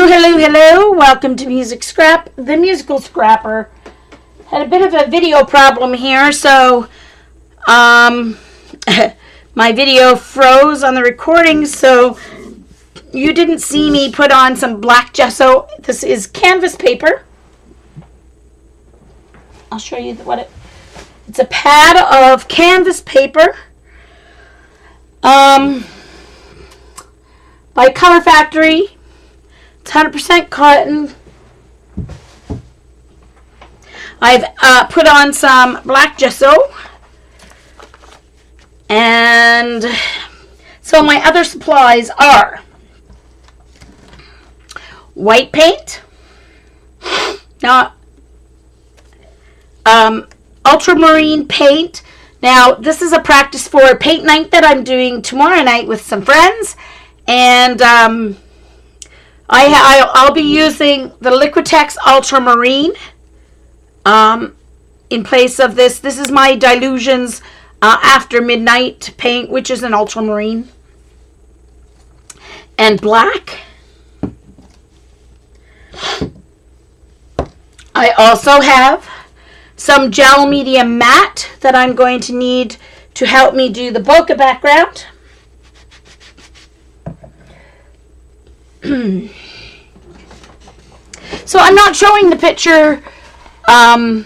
Hello, hello, hello. Welcome to Music Scrap, the musical scrapper. Had a bit of a video problem here, so my video froze on the recording, so you didn't see me put on some black gesso. This is canvas paper. I'll show you it's a pad of canvas paper. By Color Factory. It's 100% cotton. I've put on some black gesso. And so my other supplies are white paint. Now, ultramarine paint. Now, this is a practice for a paint night that I'm doing tomorrow night with some friends. And I'll be using the Liquitex Ultramarine in place of this. This is my Dylusions After Midnight paint, which is an ultramarine. And black. I also have some gel medium matte that I'm going to need to help me do the bokeh background. So I'm not showing the picture that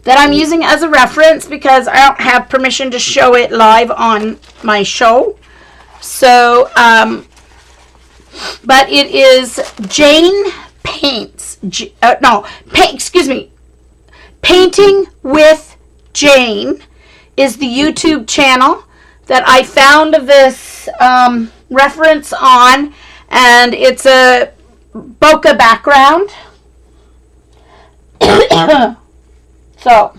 I'm using as a reference because I don't have permission to show it live on my show. So, but it is Jane Paints. Painting with Jane is the YouTube channel that I found this reference on, and it's a bokeh background. So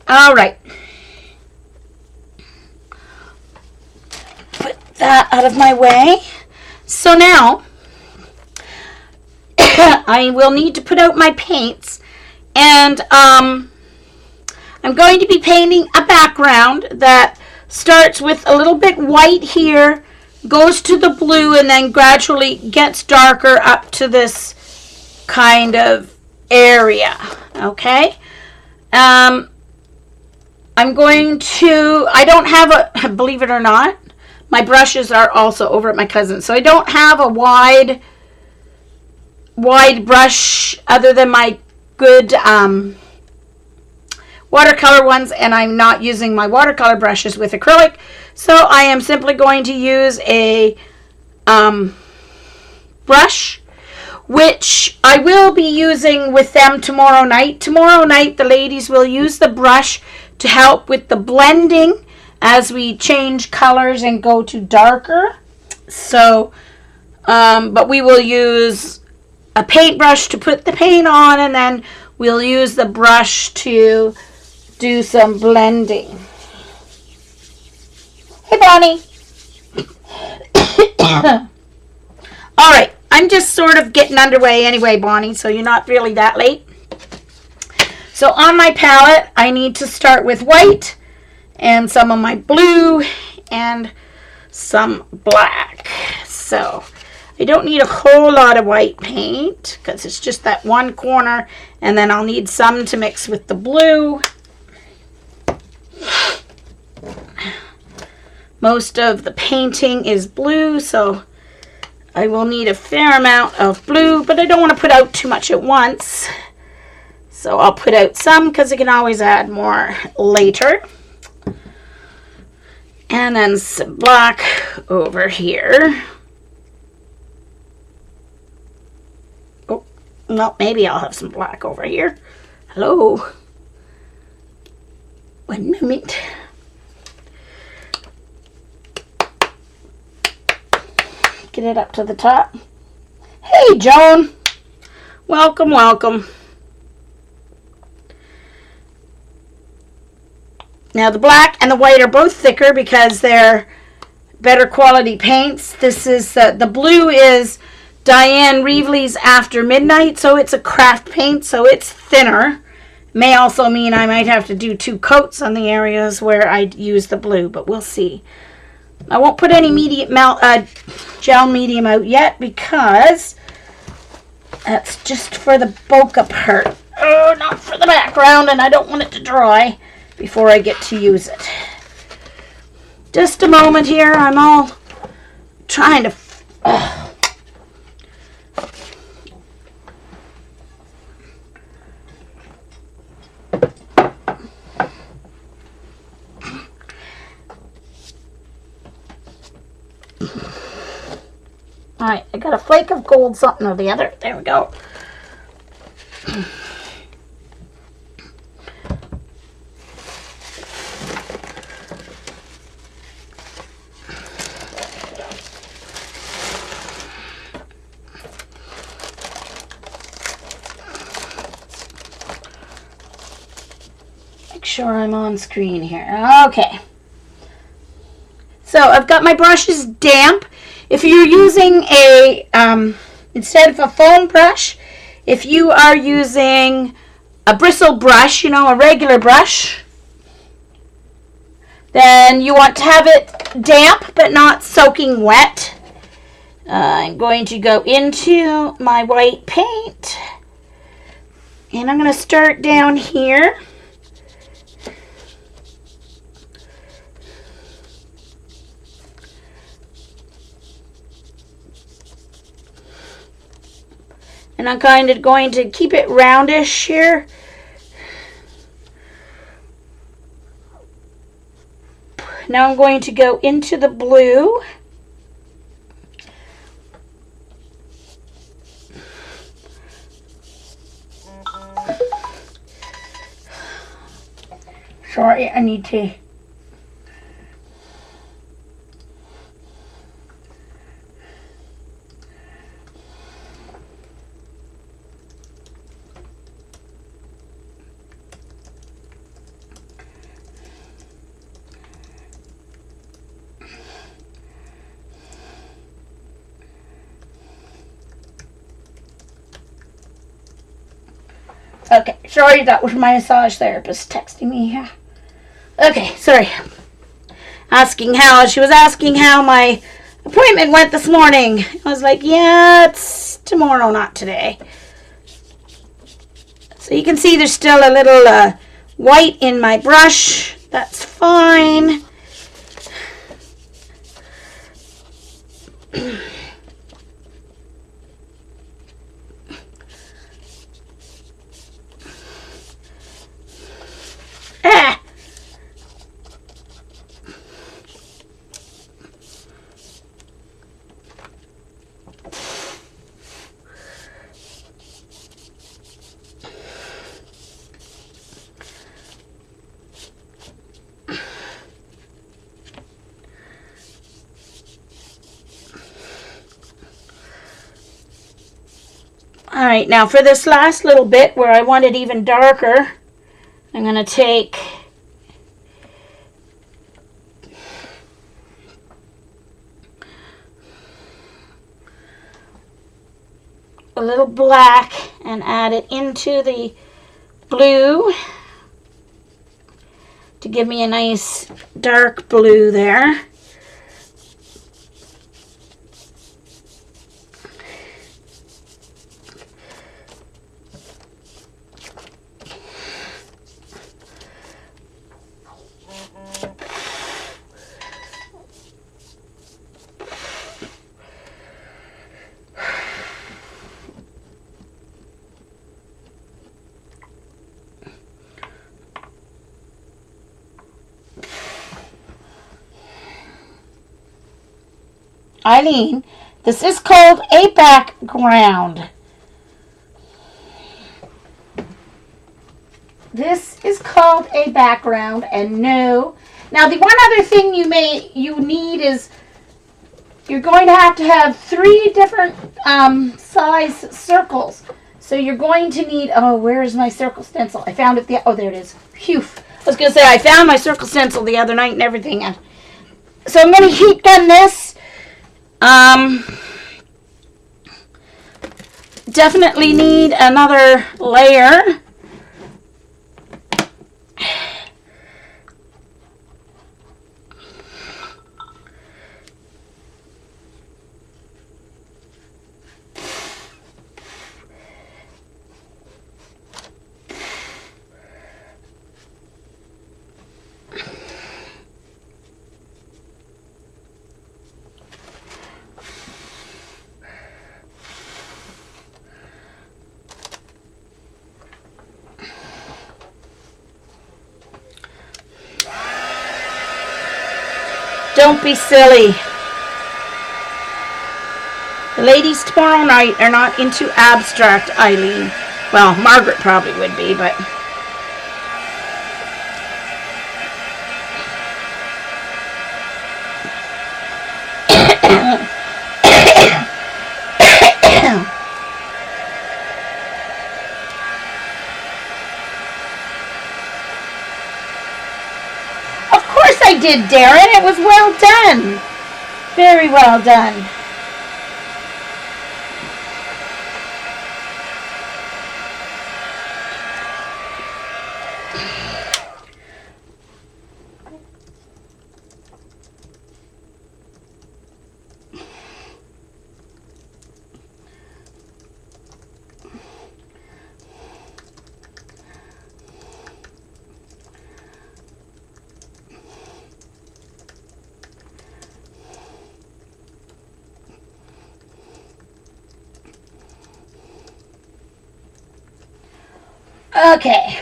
all right, put that out of my way. So now I will need to put out my paints, and I'm going to be painting a background that starts with a little bit white here, goes to the blue, and then gradually gets darker up to this kind of area. Okay. I'm going to, I don't have a, believe it or not, my brushes are also over at my cousin's, so I don't have a wide brush other than my good watercolor ones, and I'm not using my watercolor brushes with acrylic, so I am simply going to use a brush, which I will be using with them tomorrow night. Tomorrow night the ladies will use the brush to help with the blending as we change colors and go to darker. So but we will use a paintbrush to put the paint on, and then we'll use the brush to do some blending. Hey, Bonnie. All right, I'm just sort of getting underway anyway, Bonnie, so you're not really that late. So on my palette, I need to start with white and some of my blue and some black. So I don't need a whole lot of white paint because it's just that one corner, and then I'll need some to mix with the blue. Most of the painting is blue, so I will need a fair amount of blue, but I don't want to put out too much at once. So I'll put out some because I can always add more later. And then some black over here. Oh, no, maybe I'll have some black over here. Hello. 1 moment. Get it up to the top. Hey, Joan. Welcome, welcome. Now the black and the white are both thicker because they're better quality paints. This is, the blue is Diane Reevely's After Midnight, so it's a craft paint, so it's thinner. May also mean I might have to do 2 coats on the areas where I use the blue, but we'll see. I won't put any gel medium out yet because that's just for the bokeh part. Oh, not for the background, and I don't want it to dry before I get to use it. Just a moment here. I'm all trying to... Alright, I got a flake of gold something or the other. There we go. Make sure I'm on screen here. Okay. So I've got my brushes damp. If you're using a, instead of a foam brush, if you are using a bristle brush, a regular brush, then you want to have it damp but not soaking wet. I'm going to go into my white paint, and I'm going to start down here. And I'm kind of going to keep it roundish here. Now I'm going to go into the blue. Sorry, I need to... Okay, sorry, that was my massage therapist texting me here. Okay, sorry. She was asking how my appointment went this morning. I was like, yeah, it's tomorrow, not today. So you can see there's still a little white in my brush. That's fine. Alright, now for this last little bit where I want it even darker, I'm going to take a little black and add it into the blue to give me a nice dark blue there. Eileen, this is called a background. This is called a background, and no. Now, the one other thing you need is you're going to have 3 different size circles. So you're going to need, where is my circle stencil? I found it, there it is. Phew. I was going to say, I found my circle stencil the other night and everything. And So I'm going to heat gun this. Definitely need another layer. Don't be silly. The ladies tomorrow night are not into abstract, Eileen. Well, Margaret probably would be, but... Of course I did, Darren. It was well done. Very well done. Okay.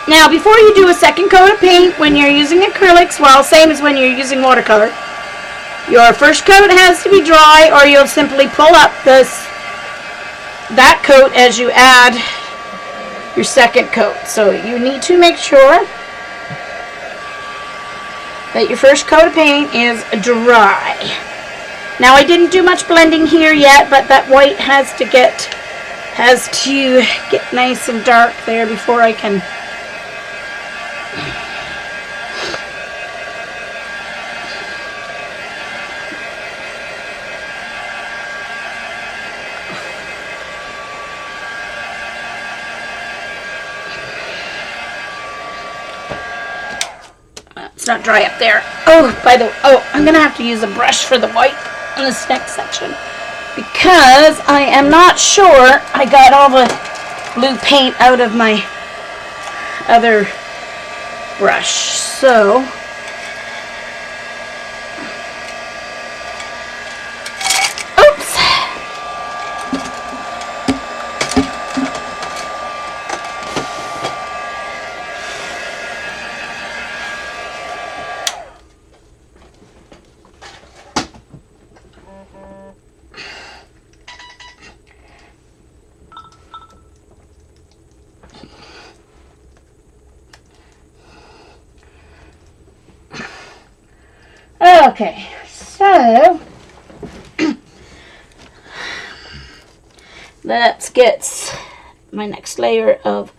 Now, before you do a second coat of paint when you're using acrylics, well, same as when you're using watercolor, your first coat has to be dry, or you'll simply pull up that coat as you add your second coat. So you need to make sure that your first coat of paint is dry. Now, I didn't do much blending here yet, but that white has to get nice and dark there before I can it's not dry up there. I'm gonna have to use a brush for the white in this next section because I am not sure I got all the blue paint out of my other brush. So oops. Okay, so let's get my next layer of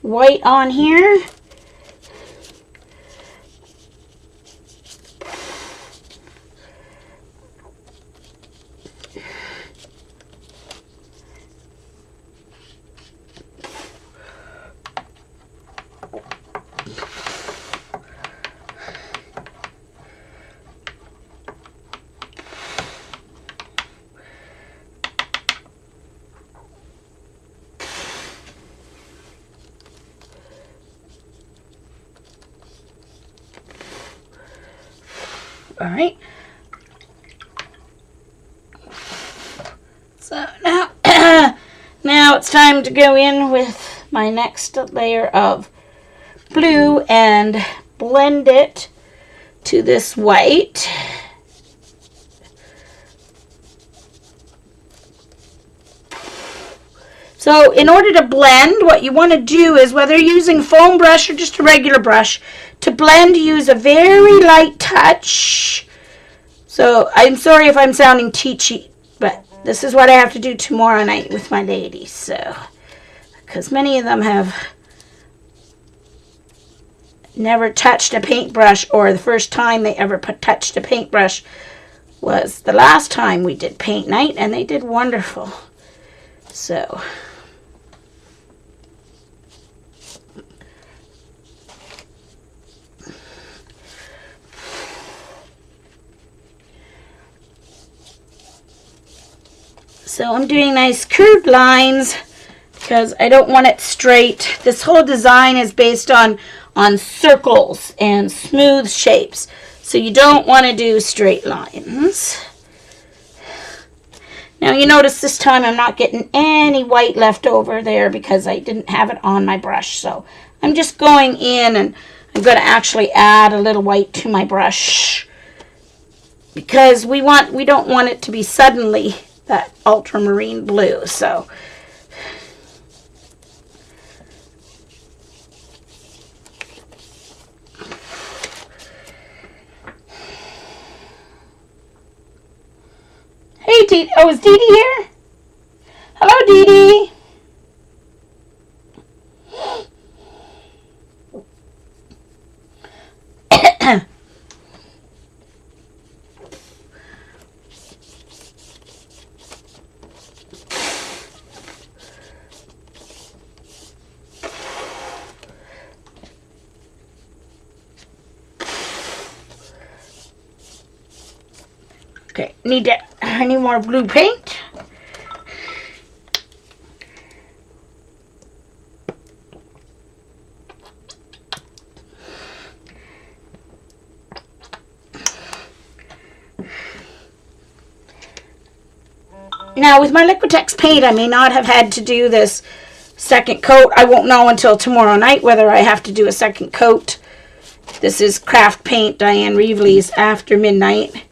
white on here. All right. So now, now it's time to go in with my next layer of blue and blend it to this white. So in order to blend, what you want to do is, whether you're using foam brush or just a regular brush, to blend, use a very light touch. So I'm sorry if I'm sounding teachy, but this is what I have to do tomorrow night with my ladies. So because many of them have never touched a paintbrush, or the first time they ever touched a paintbrush was the last time we did paint night, and they did wonderful. So I'm doing nice curved lines because I don't want it straight. This whole design is based on circles and smooth shapes. So you don't want to do straight lines. Now you notice this time I'm not getting any white left over there because I didn't have it on my brush. So I'm just going in and I'm going to actually add a little white to my brush because we don't want it to be suddenly that ultramarine blue. So hey, Dee. Oh, is Dee Dee here? Hello, Dee Dee. Okay, I need more blue paint. Now with my Liquitex paint, I may not have had to do this second coat. I won't know until tomorrow night whether I have to do a second coat. This is Craft Paint Diane Reevely's After Midnight.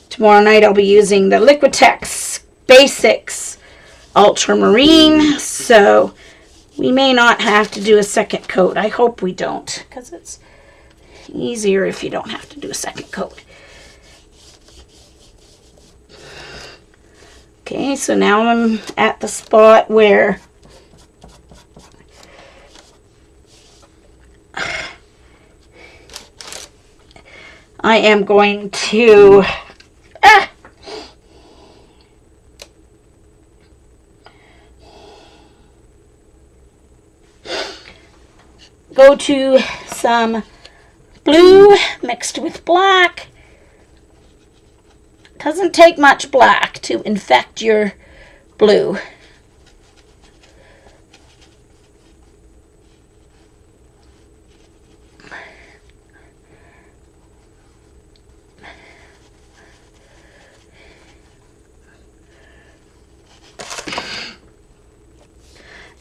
Tomorrow night I'll be using the Liquitex Basics Ultramarine, so we may not have to do a second coat. I hope we don't, because it's easier if you don't have to do a second coat. Okay, so now I'm at the spot where I am going to go to some blue mixed with black. Doesn't take much black to infect your blue.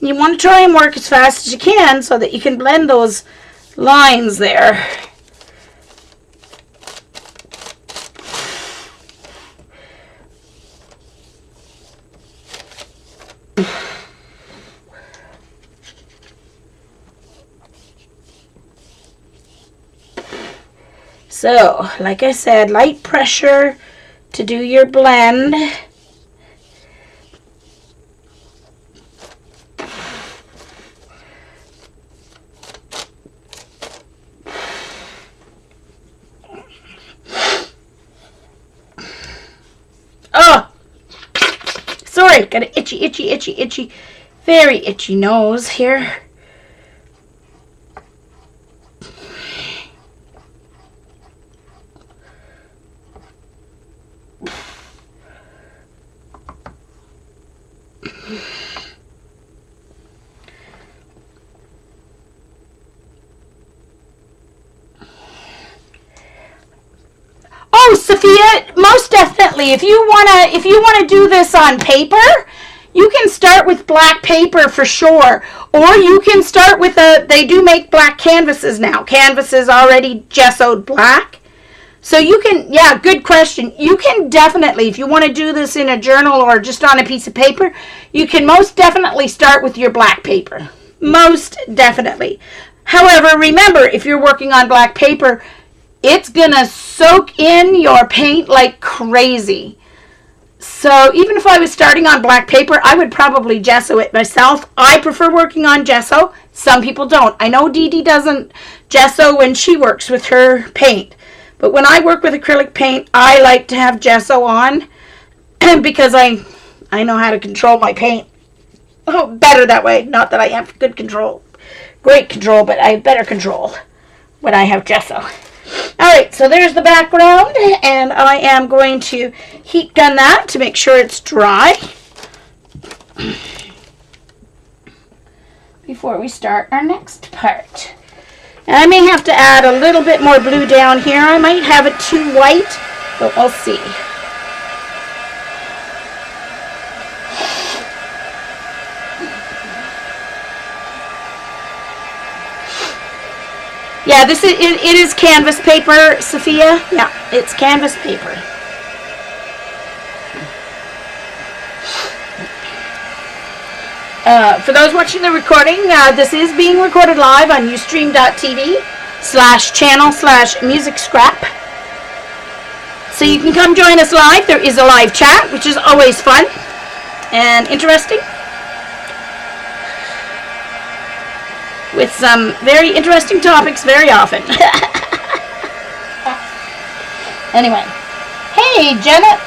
You want to try and work as fast as you can so that you can blend those lines there. So, like I said, light pressure to do your blend. Oh! Sorry, got an itchy, very itchy nose here. Oh, Sophia, most definitely. If you wanna do this on paper, you can start with black paper for sure. Or you can start with they do make black canvases now. Canvases already gessoed black. So you can, yeah, good question. You can definitely, if you want to do this in a journal or just on a piece of paper, you can most definitely start with your black paper. Most definitely. However, remember, if you're working on black paper, it's going to soak in your paint like crazy. So even if I was starting on black paper, I would probably gesso it myself. I prefer working on gesso. Some people don't. I know Dee Dee doesn't gesso when she works with her paint. But when I work with acrylic paint, I like to have gesso on because I know how to control my paint. Oh, better that way. Not that I have good control. Great control, but I have better control when I have gesso. Alright, so there's the background, and I am going to heat gun that to make sure it's dry before we start our next part. And I may have to add a little bit more blue down here. I might have it too white, but we'll see. Yeah, it is canvas paper, Sophia. Yeah, it's canvas paper. For those watching the recording, this is being recorded live on ustream.tv/channel/musicscrap. So you can come join us live. There is a live chat, which is always fun and interesting, with some very interesting topics very often. Anyway. Hey, Janet.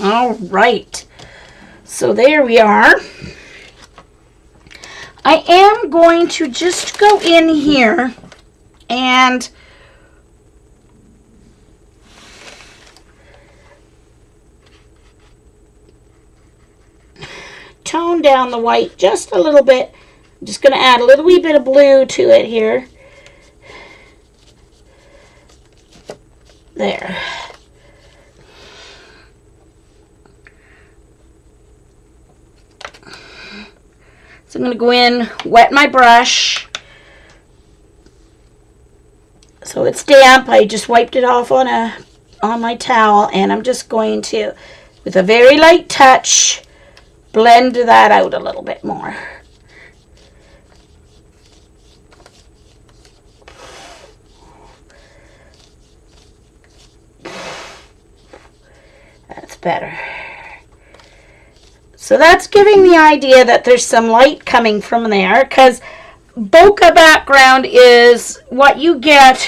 All right, so there we are. I am going to just go in here and tone down the white just a little bit. I'm just going to add a little wee bit of blue to it here. There. So I'm going to go in, wet my brush. So it's damp. I just wiped it off on my towel, and I'm just going to, with a very light touch, blend that out a little bit more. That's better. So that's giving the idea that there's some light coming from there, because bokeh background is what you get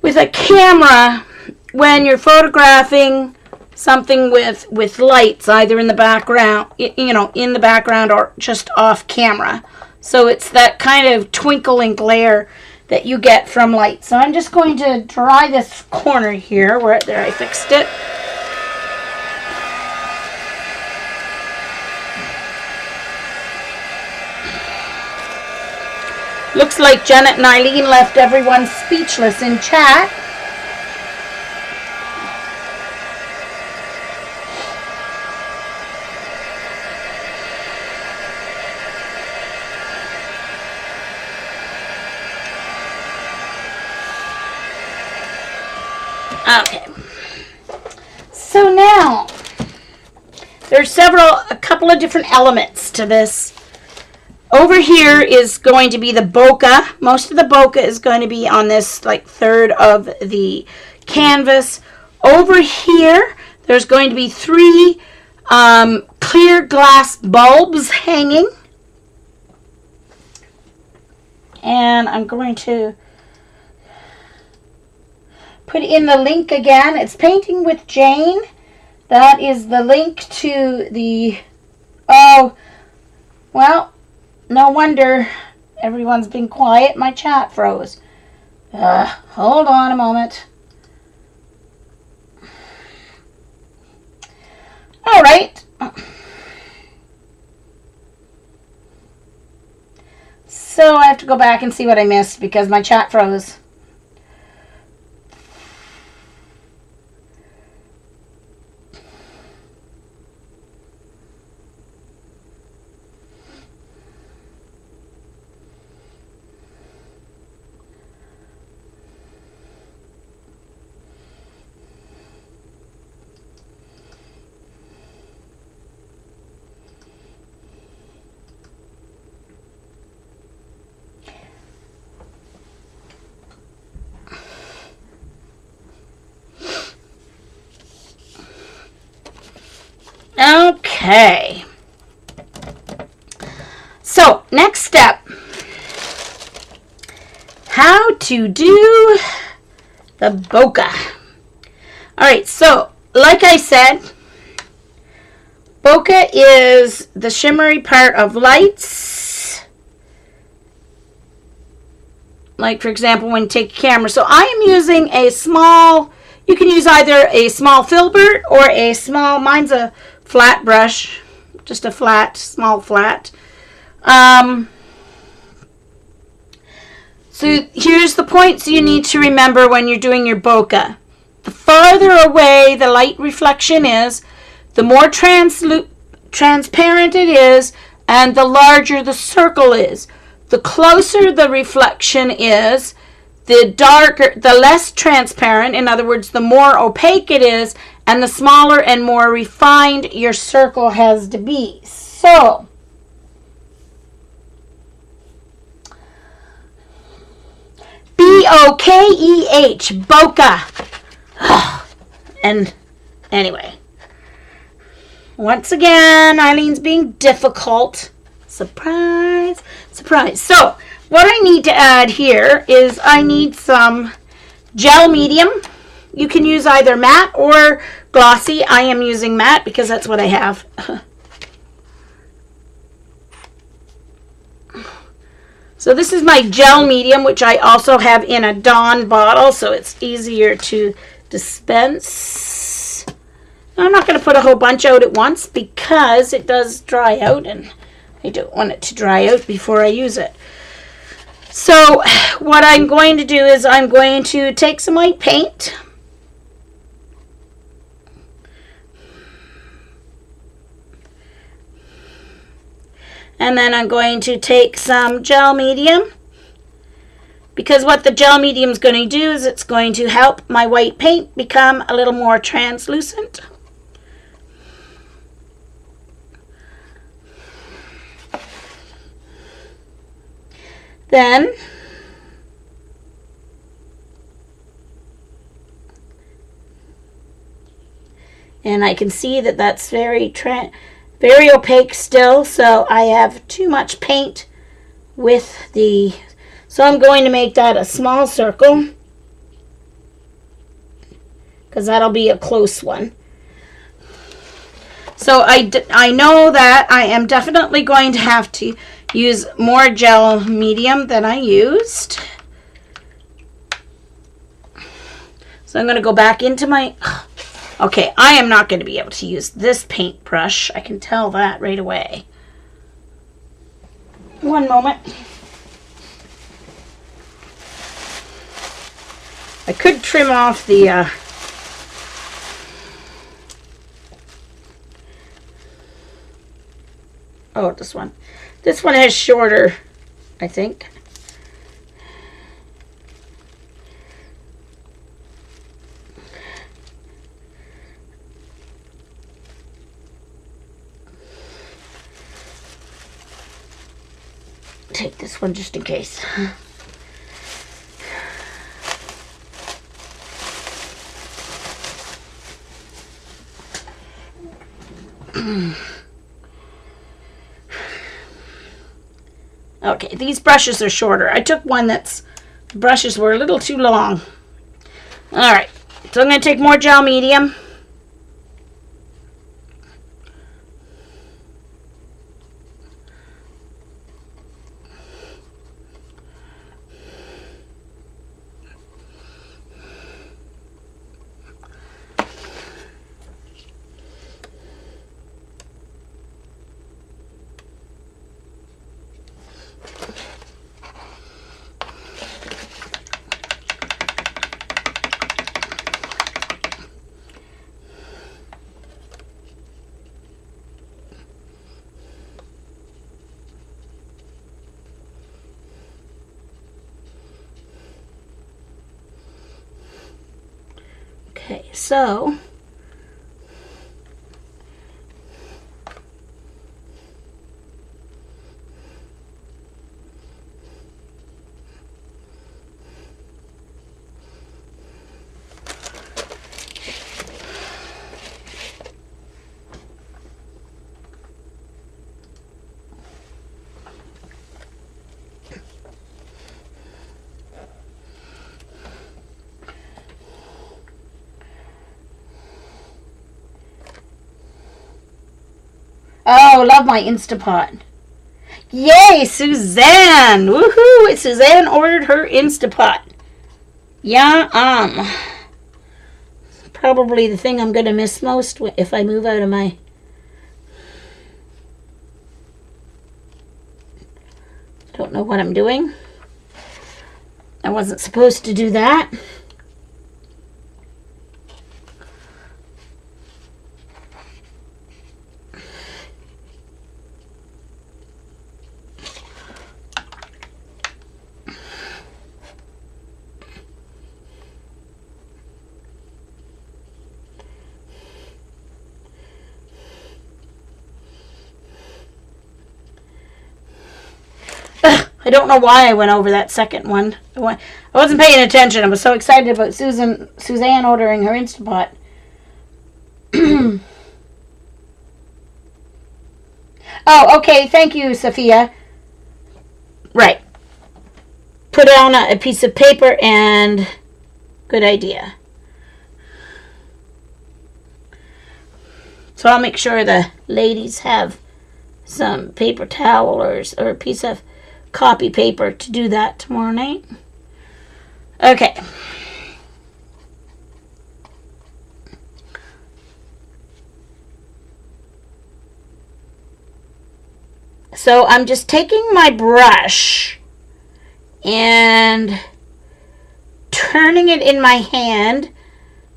with a camera when you're photographing something with lights, either in the background, in the background or just off camera. So it's that kind of twinkle and glare that you get from light. So I'm just going to dry this corner here, where there I fixed it. Looks like Janet and Eileen left everyone speechless in chat. Okay. So now, there's a couple of different elements to this. Over here is going to be the bokeh. Most of the bokeh is going to be on this third of the canvas. Over here, there's going to be 3 clear glass bulbs hanging. And I'm going to put in the link again. It's Painting with Jane. That is the link to the... Oh, well, no wonder everyone's been quiet. My chat froze. Hold on a moment. All right. So I have to go back and see what I missed because my chat froze. Okay. So, next step. How to do the bokeh. Alright, so, like I said, bokeh is the shimmery part of lights. Like, for example, when you take a camera. So, I am using a small, you can use either a small filbert or a small, mine's a flat brush, just a flat, small flat. So here's the points you need to remember when you're doing your bokeh. The farther away the light reflection is, the more transparent it is, and the larger the circle is. The closer the reflection is, the darker, the less transparent, in other words, the more opaque it is, and the smaller and more refined your circle has to be. So, B-O-K-E-H, bokeh. And anyway, once again, Eileen's being difficult. Surprise, surprise. So, what I need to add here is I need some gel medium. You can use either matte or glossy. I am using matte because that's what I have. So this is my gel medium, which I also have in a Dawn bottle, so it's easier to dispense. I'm not going to put a whole bunch out at once because it does dry out, and I don't want it to dry out before I use it. So what I'm going to do is I'm going to take some white paint. And then I'm going to take some gel medium, because what the gel medium is going to do is it's going to help my white paint become a little more translucent. Then and I can see that that's very opaque still, so I have too much paint with the, so I'm going to make that a small circle because that'll be a close one. So I know that I am definitely going to have to use more gel medium than I used. So I'm going to go back into my, okay, I am not going to be able to use this paintbrush. I can tell that right away. One moment. I could trim off the oh, this one. This one has shorter, I think. Take this one just in case. Okay, these brushes are shorter. I took one that's, the brushes were a little too long. Alright, so I'm going to take more gel medium. Okay, so oh, love my Instapot. Yay, Suzanne! Woohoo! Suzanne ordered her Instapot. Yeah, probably the thing I'm going to miss most if I move out of my... Don't know what I'm doing. I wasn't supposed to do that. I don't know why I went over that second one. I wasn't paying attention. I was so excited about Suzanne ordering her Instapot. Oh, okay. Thank you, Sophia. Right. Put it on a piece of paper and... Good idea. So I'll make sure the ladies have some paper towel or a piece of copy paper to do that tomorrow night. Okay. So I'm just taking my brush and turning it in my hand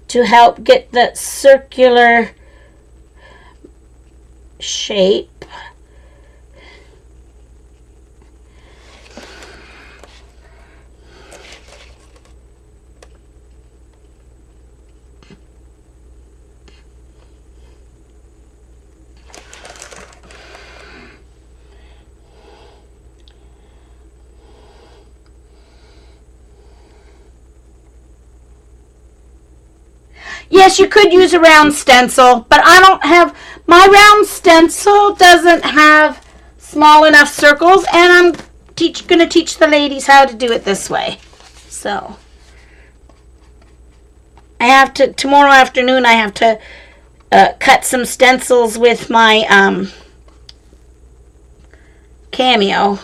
to help get that circular shape. Yes, you could use a round stencil, but I don't have... My round stencil doesn't have small enough circles, and I'm going to teach the ladies how to do it this way. So, I have to... Tomorrow afternoon, I have to cut some stencils with my Cameo.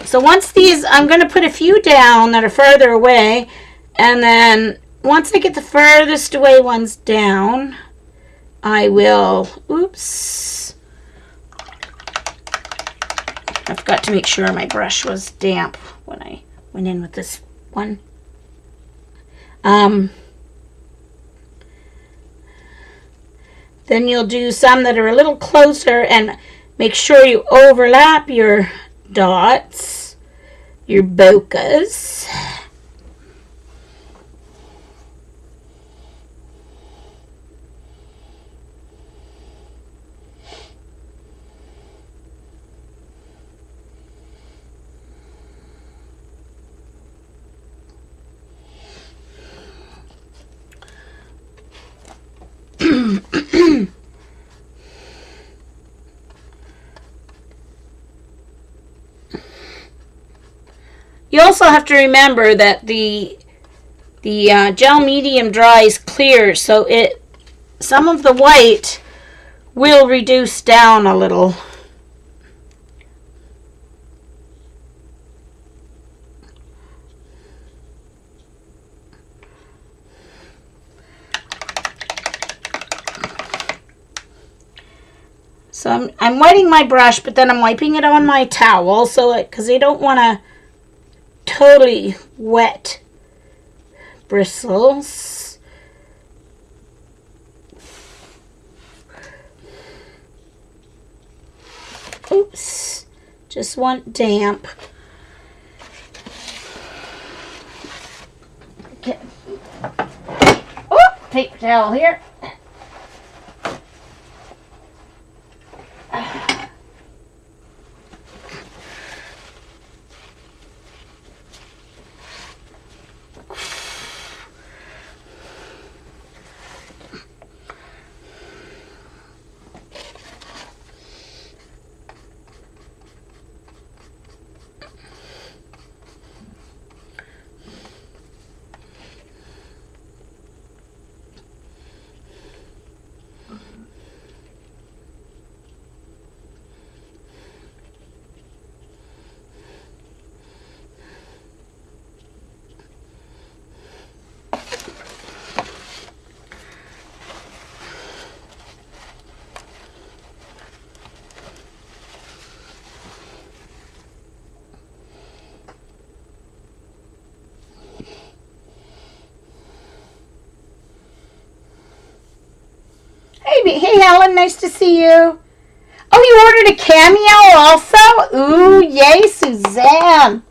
So once these, I'm going to put a few down that are further away, and then once I get the furthest away ones down, I will, oops, I forgot to make sure my brush was damp when I went in with this one. Then you'll do some that are a little closer and make sure you overlap your dots, your bokehs. You also have to remember that the gel medium dries clear, so some of the white will reduce down a little. So I'm wetting my brush, but then I'm wiping it on my towel, so because I don't want to totally wet bristles. Oops, just want damp. paper towel here. Hey, Helen, nice to see you. Oh, you ordered a cameo also? Ooh, yay, Suzanne.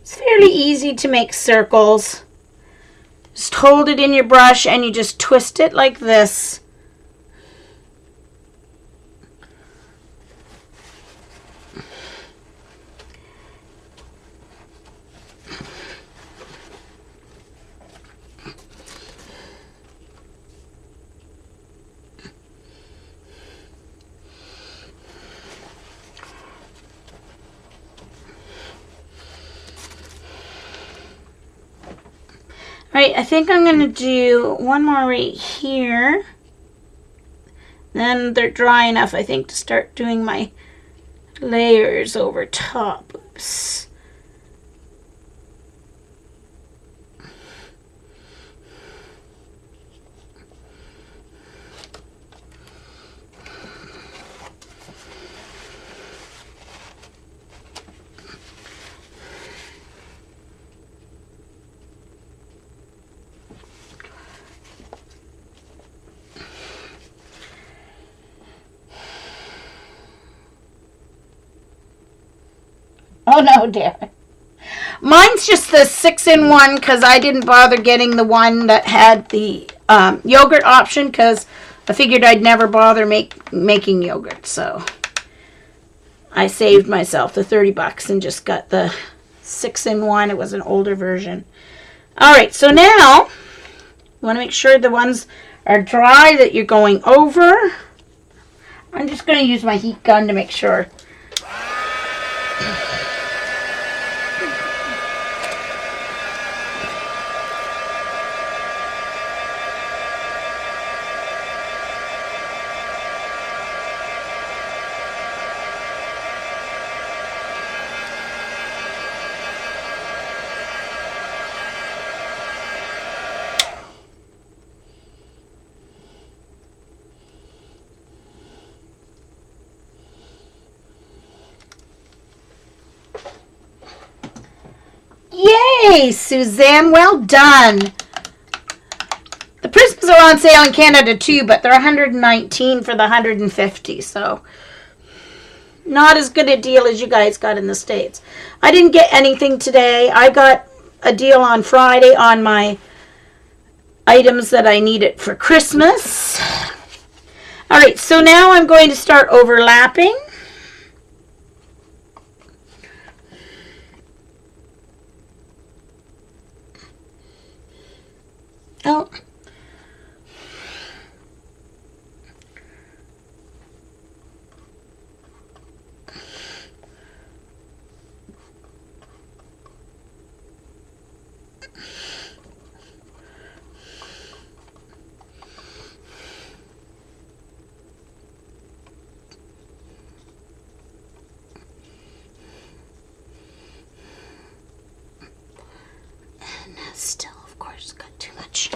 It's fairly easy to make circles. Just hold it in your brush and you just twist it like this. Alright, I think I'm going to do one more right here. Then they're dry enough, I think, to start doing my layers over top. Oops. Oh no, Darren. Mine's just the 6-in-1 because I didn't bother getting the one that had the yogurt option because I figured I'd never bother making yogurt. So I saved myself the $30 and just got the 6-in-1. It was an older version. Alright, so now you want to make sure the ones are dry that you're going over. I'm just going to use my heat gun to make sure. Yay, Suzanne, well done. The prisms are on sale in Canada too, but they're $119 for the 150, so not as good a deal as you guys got in the States. I didn't get anything today. I got a deal on Friday on my items that I needed for Christmas. All right, so now I'm going to start overlapping. Oh. Still, of course, got too much.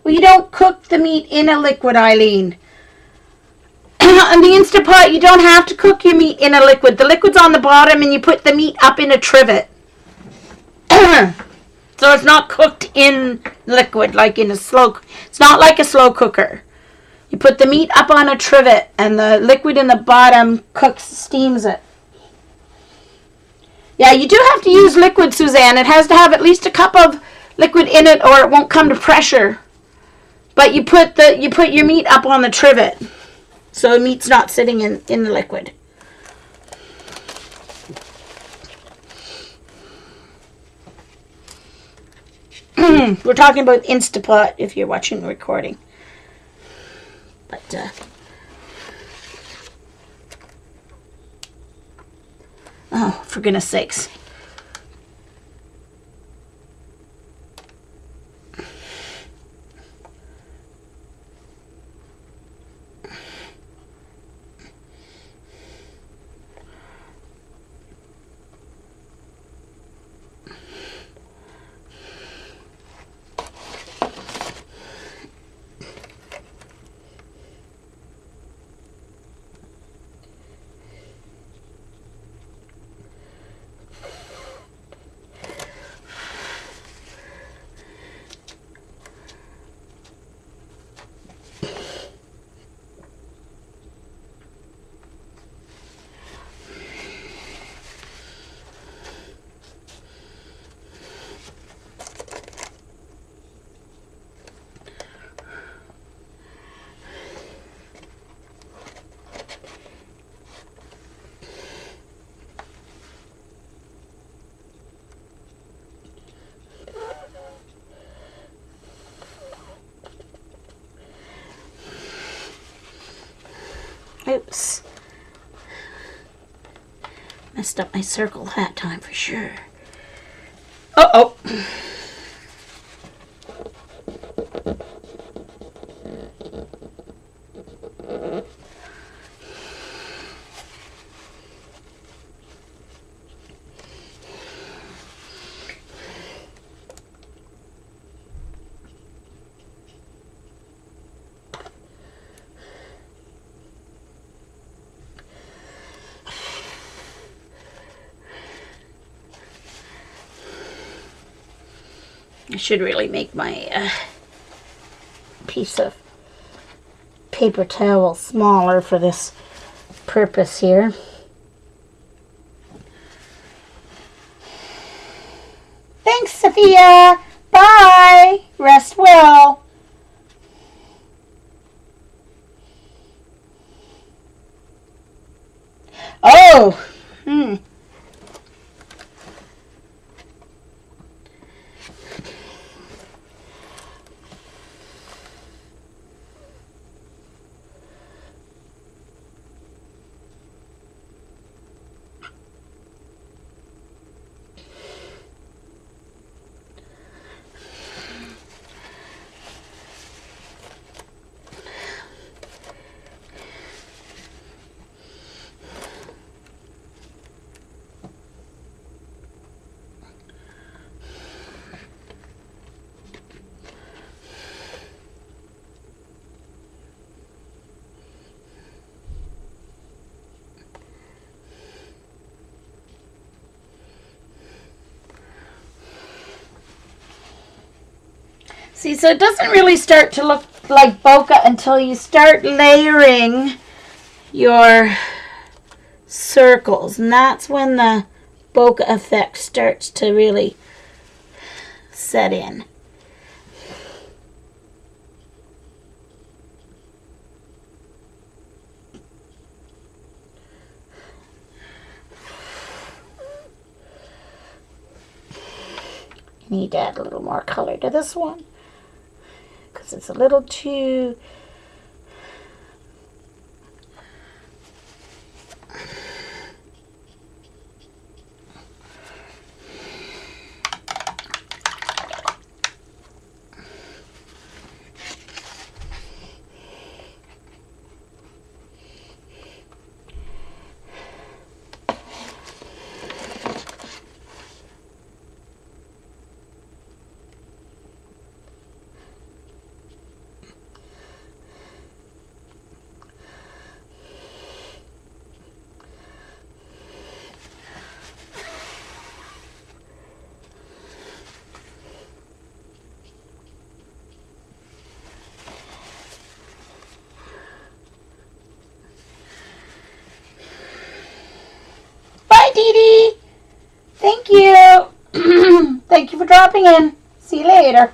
Well, you don't cook the meat in a liquid, Eileen. On the Instapot, you don't have to cook your meat in a liquid. The liquid's on the bottom and you put the meat up in a trivet. So it's not cooked in liquid like in a slow... It's not like a slow cooker. You put the meat up on a trivet and the liquid in the bottom steams it. Yeah, you do have to use liquid, Suzanne. It has to have at least a cup of liquid in it or it won't come to pressure. But you put your meat up on the trivet, so the meat's not sitting in the liquid. We're talking about Instapot if you're watching the recording. But oh, for goodness sakes. Oops. Messed up my circle that time for sure. Uh-oh. I should really make my piece of paper towel smaller for this purpose here. Thanks, Sophia. Bye. Rest well. Oh. See, so it doesn't really start to look like bokeh until you start layering your circles. And that's when the bokeh effect starts to really set in. I need to add a little more color to this one because it's a little too... Bye, Dee Dee. Thank you. Thank you for dropping in. See you later.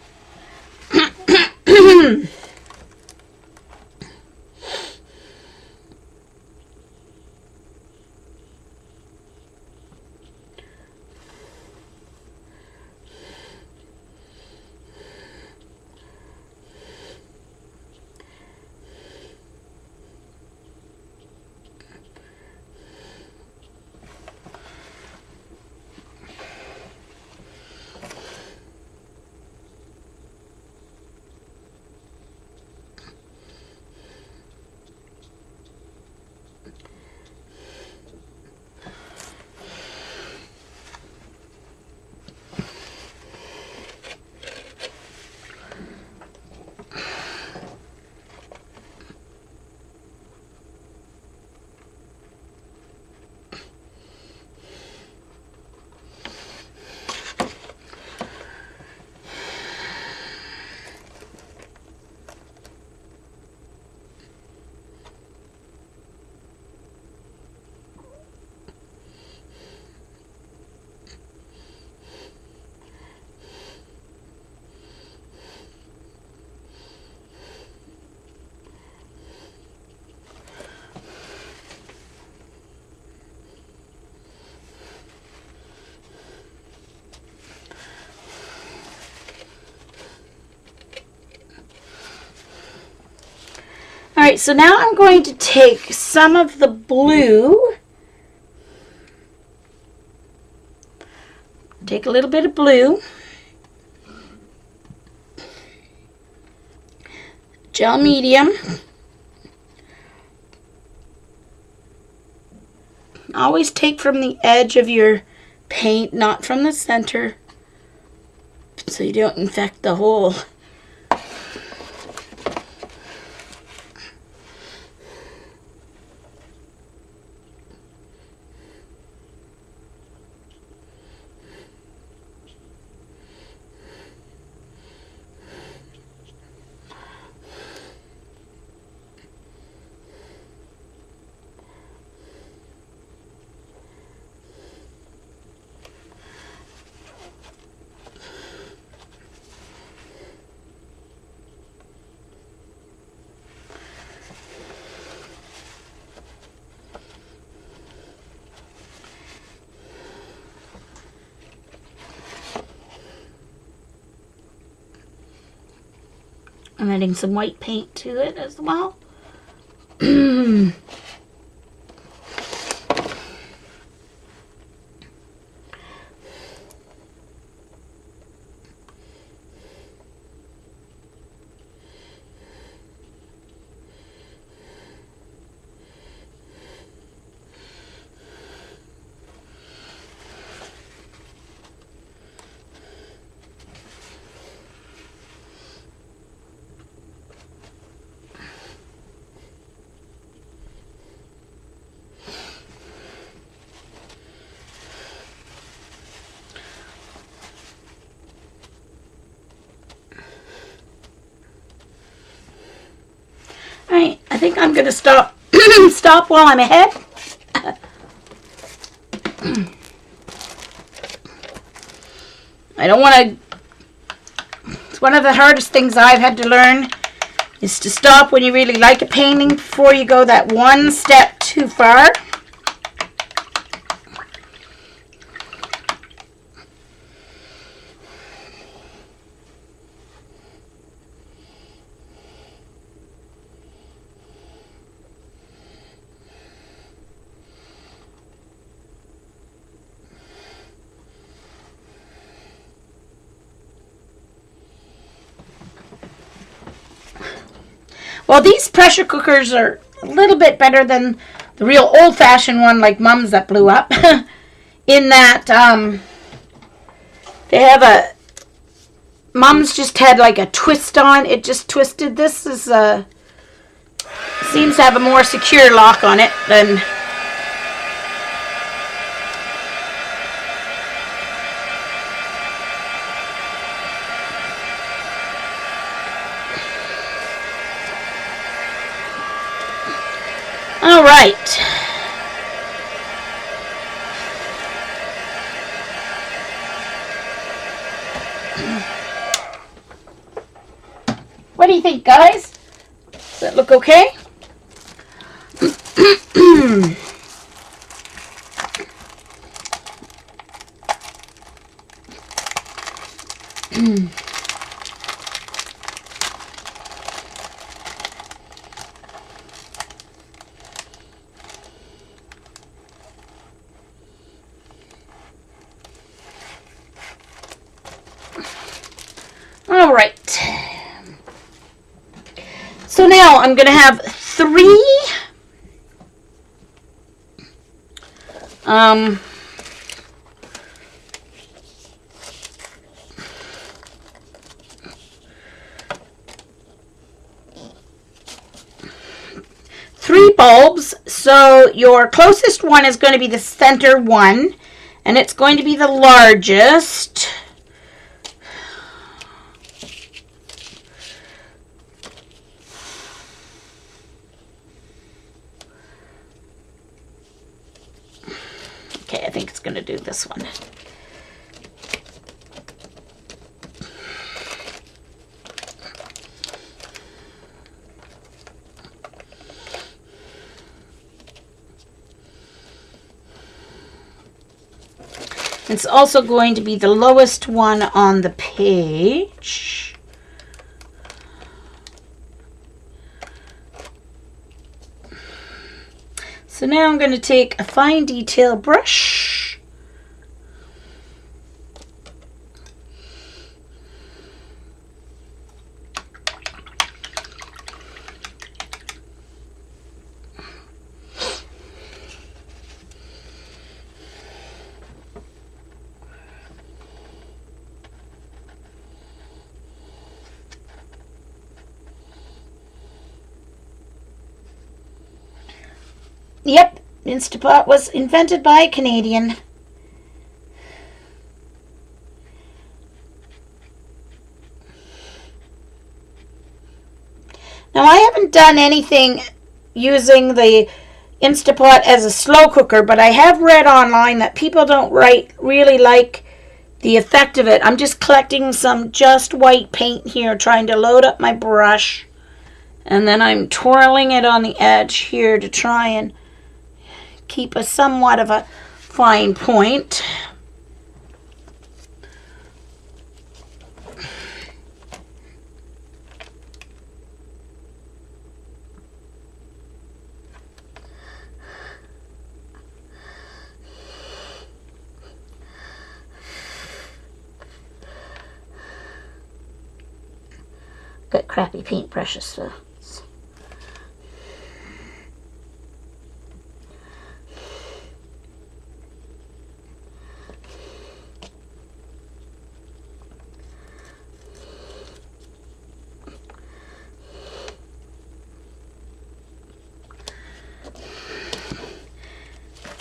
Alright, so now I'm going to take some of the blue, take a little bit of blue, gel medium, always take from the edge of your paint, not from the center, so you don't infect the whole. I'm adding some white paint to it as well. Alright, I think I'm going to stop stop while I'm ahead. I don't want to... It's one of the hardest things I've had to learn is to stop when you really like a painting before you go that one step too far. Well, these pressure cookers are a little bit better than the real old-fashioned one like Mom's that blew up. In that they have a... Mom's just had like a twist on. It just twisted. This is seems to have a more secure lock on it than... All right. What do you think, guys? Does that look okay? All right. So now I'm going to have three bulbs. So your closest one is going to be the center one, and it's going to be the largest. Okay, I think it's going to do this one. It's also going to be the lowest one on the page. So now I'm going to take a fine detail brush. Yep, Instapot was invented by a Canadian. Now, I haven't done anything using the Instapot as a slow cooker, but I have read online that people don't really like the effect of it. I'm just collecting some just white paint here, trying to load up my brush, and then I'm twirling it on the edge here to try and keep a somewhat of a fine point. Got crappy paintbrushes, so.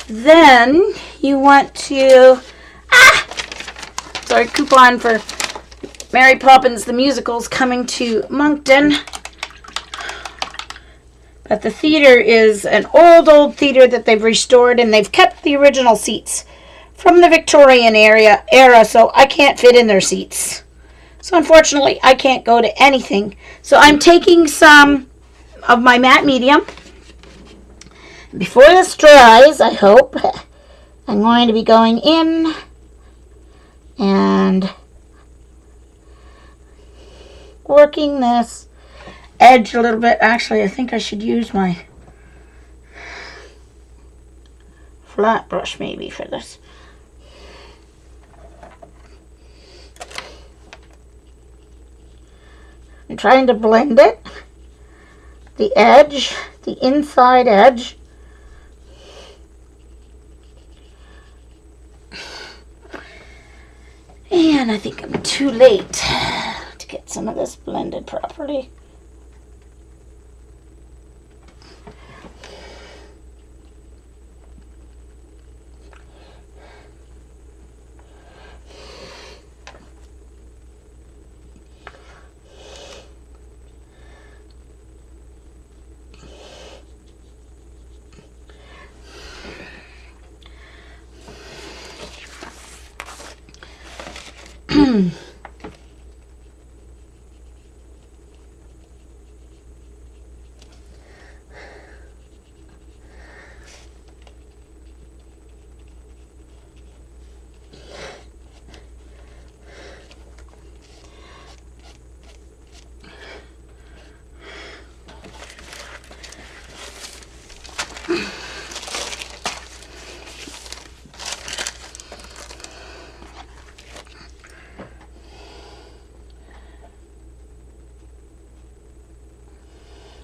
Then you want to, sorry, coupon for Mary Poppins the Musical's coming to Moncton. But the theater is an old theater that they've restored, and they've kept the original seats from the Victorian era, so I can't fit in their seats. So unfortunately, I can't go to anything. So I'm taking some of my matte medium. Before this dries, I hope, I'm going to be going in and working this edge a little bit. Actually, I think I should use my flat brush maybe for this. I'm trying to blend it. the edge, the inside edge. And I think I'm too late to get some of this blended properly.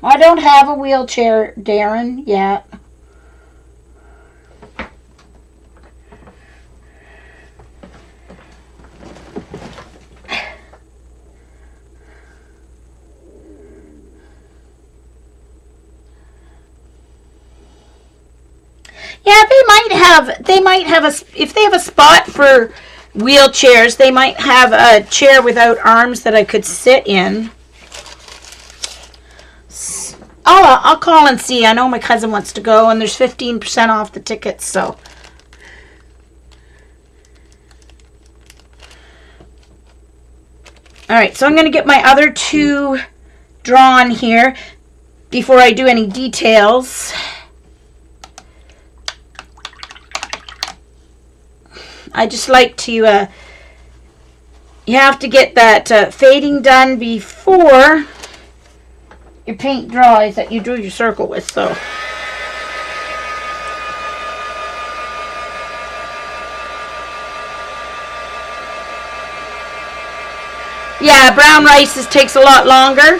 I don't have a wheelchair, Darren, yet. Yeah, they might have if they have a spot for wheelchairs, they might have a chair without arms that I could sit in. I'll call and see. I know my cousin wants to go, and there's 15% off the tickets, so. All right, so I'm going to get my other two drawn here before I do any details. I just like to, you have to get that fading done before your paint dries that you drew your circle with, so. Yeah, brown rice takes a lot longer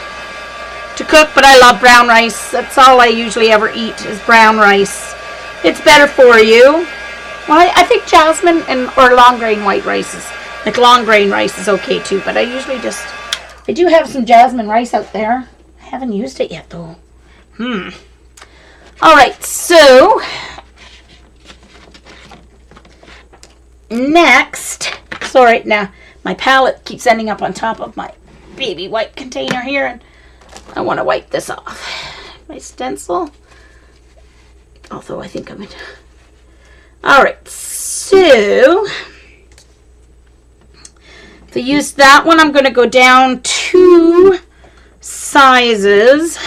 to cook, but I love brown rice. That's all I usually ever eat is brown rice. It's better for you. Well, I think jasmine or long grain white rice like long grain rice is okay too, but I usually I do have some jasmine rice out there. I haven't used it yet though. Alright, so next, sorry, now my palette keeps ending up on top of my baby wipe container here, and I want to wipe this off. My stencil, although I think I'm going to. Alright, so to use that one, I'm going to go down 2 sizes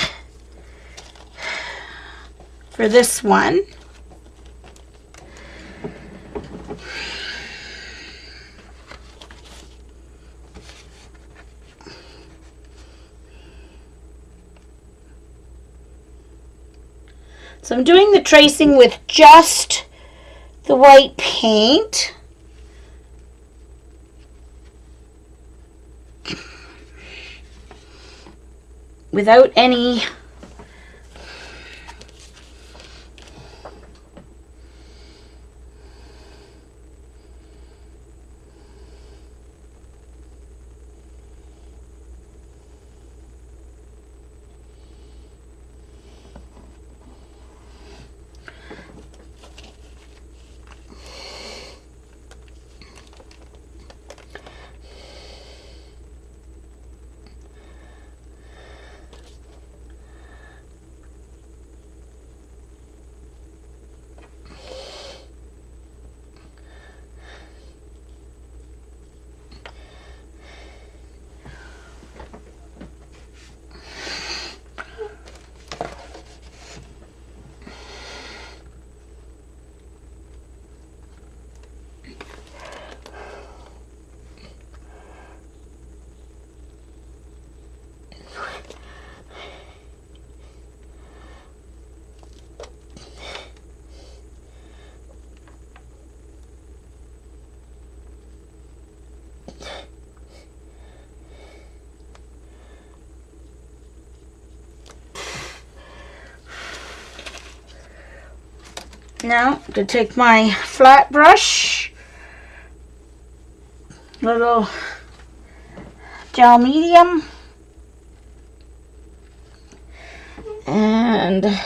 for this one. So I'm doing the tracing with just the white paint. Without any Now, I'm going to take my flat brush, little gel medium, and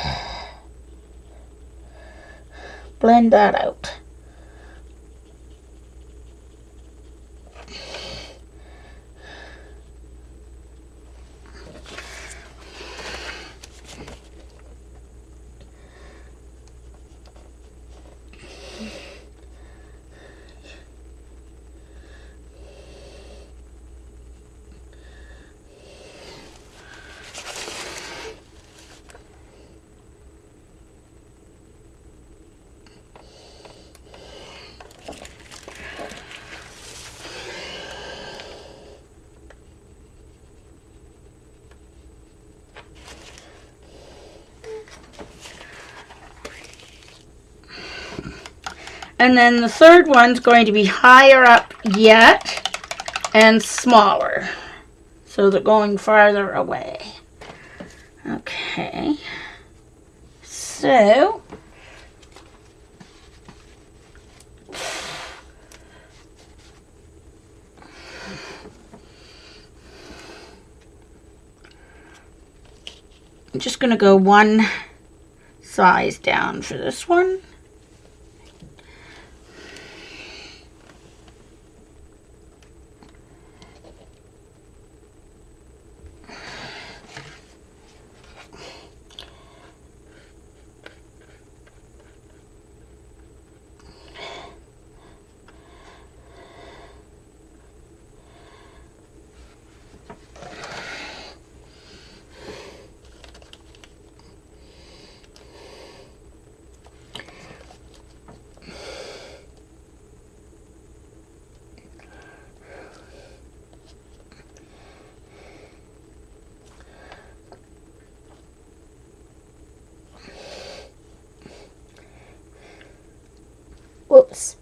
blend that out. And then the third one's going to be higher up yet and smaller. So they're going farther away. Okay. So I'm just going to go one size down for this one. Whoops.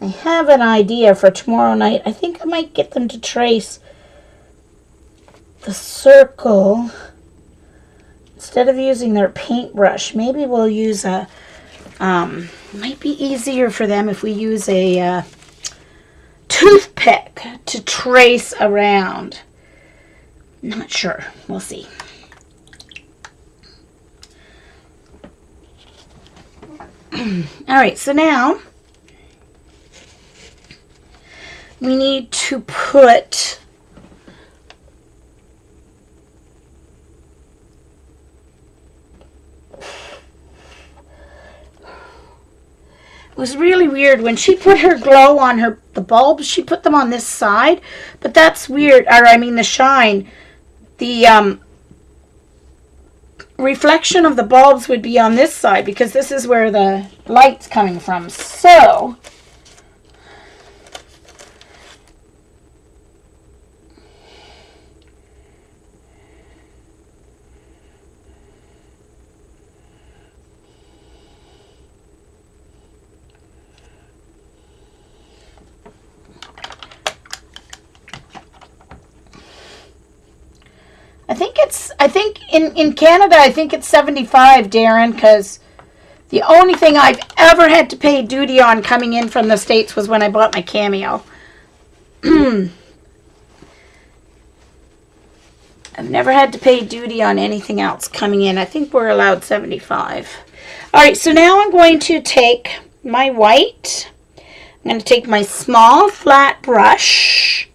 I have an idea for tomorrow night. I think I might get them to trace the circle instead of using their paintbrush. Maybe we'll use a might be easier for them if we use a toothpick to trace around. Not sure. We'll see. All right, so now we need to put it was really weird when she put her glow on the bulbs. She put them on this side, but that's weird. Or I mean the shine. The reflection of the bulbs would be on this side because this is where the light's coming from. So I think in Canada, I think it's 75, Darren, because the only thing I've ever had to pay duty on coming in from the States was when I bought my Cameo. I've never had to pay duty on anything else coming in. I think we're allowed 75. All right, so now I'm going to take my white. I'm going to take my small flat brush.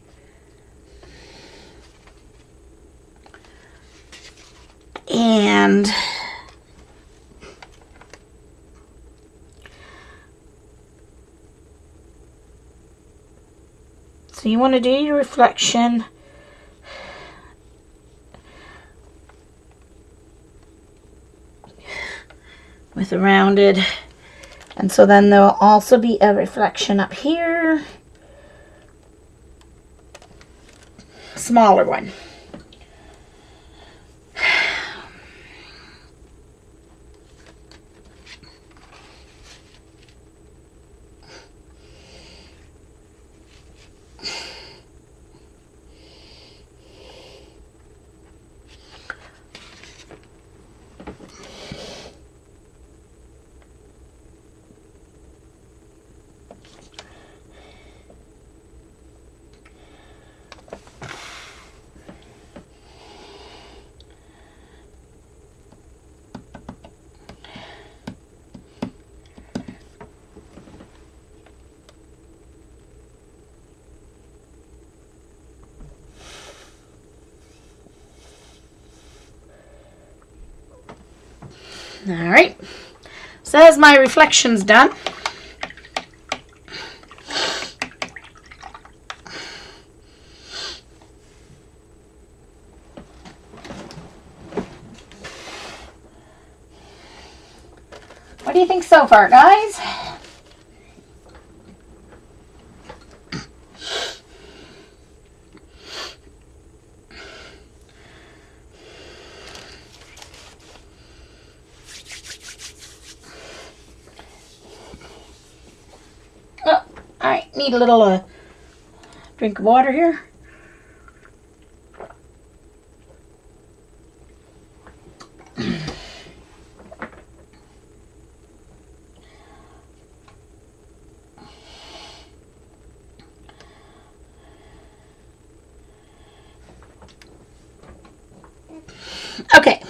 And so you want to do your reflection with a rounded, and so then there'll also be a reflection up here, smaller one. All right, so as my reflections done, what do you think so far, guys? Need a little drink of water here. Okay.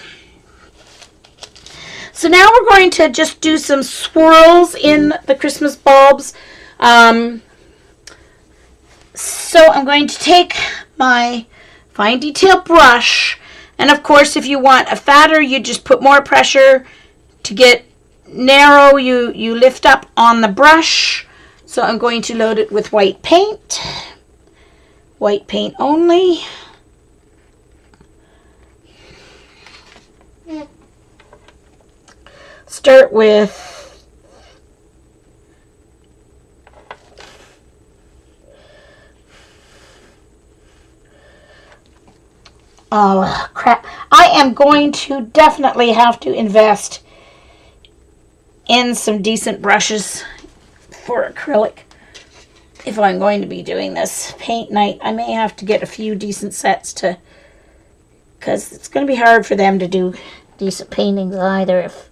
So now we're going to just do some swirls in the Christmas bulbs. So I'm going to take my fine detail brush, and of course if you want a fatter, you just put more pressure. To get narrow, you lift up on the brush. So I'm going to load it with white paint only. Start with oh, crap. I am going to definitely have to invest in some decent brushes for acrylic if I'm going to be doing this paint night. I may have to get a few decent sets to, because it's going to be hard for them to do decent paintings either. If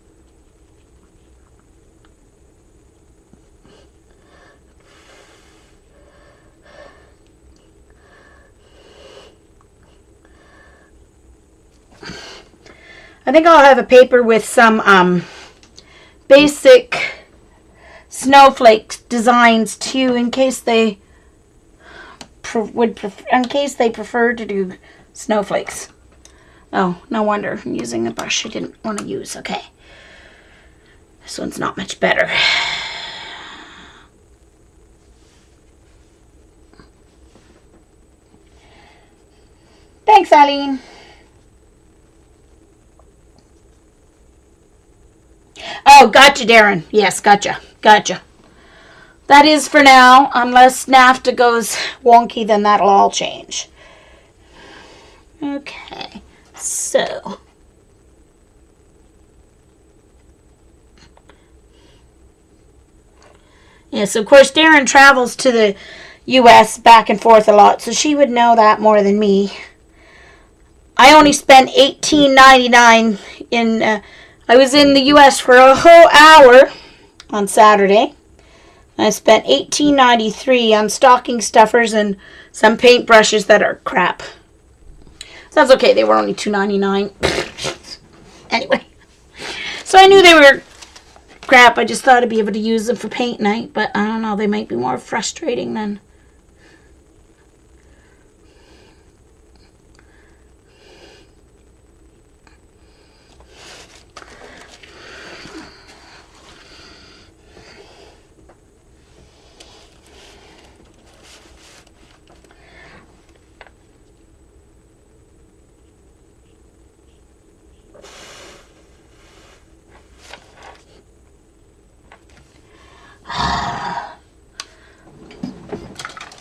I think I'll have a paper with some basic snowflake designs too, in case they prefer to do snowflakes. Oh, no wonder I'm using a brush I didn't want to use. Okay, this one's not much better. Thanks, Eileen. Oh, gotcha, Darren. Yes, gotcha. That is for now. Unless NAFTA goes wonky, then that'll all change. Okay, so. Yes, of course, Darren travels to the U.S. back and forth a lot, so she would know that more than me. I only spent $18.99 in... I was in the U.S. for a whole hour on Saturday. I spent $18.93 on stocking stuffers and some paint brushes that are crap. That's okay. They were only $2.99. Anyway. So I knew they were crap. I just thought I'd be able to use them for paint night. But I don't know. They might be more frustrating than...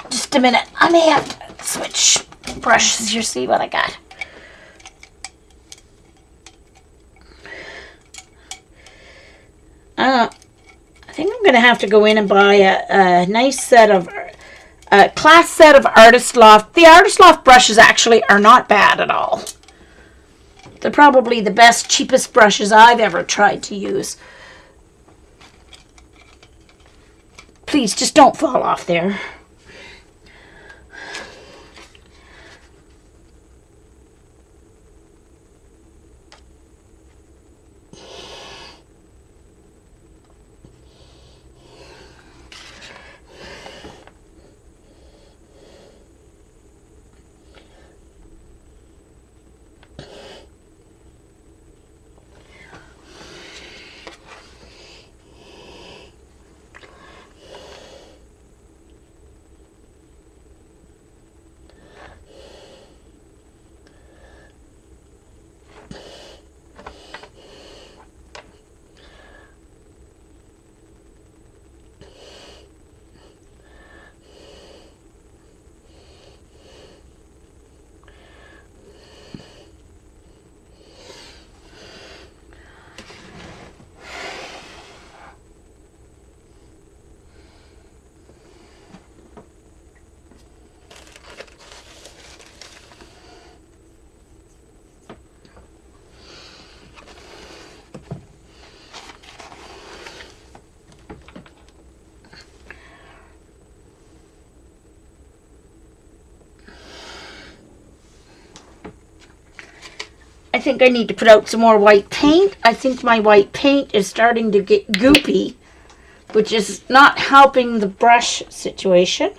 Just a minute. I may have to switch brushes here, see what I got. I think I'm going to have to go in and buy a nice set of, a class set of Artist Loft. The Artist Loft brushes actually are not bad at all. They're probably the best, cheapest brushes I've ever tried to use. Please, just don't fall off there. I think I need to put out some more white paint. I think my white paint is starting to get goopy, which is not helping the brush situation.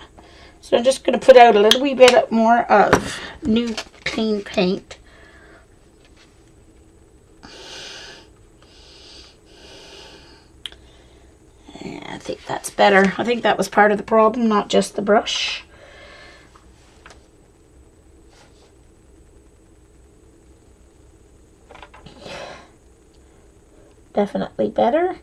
So I'm just going to put out a little wee bit more of new clean paint. Yeah, I think that's better. I think that was part of the problem, not just the brush. Definitely better.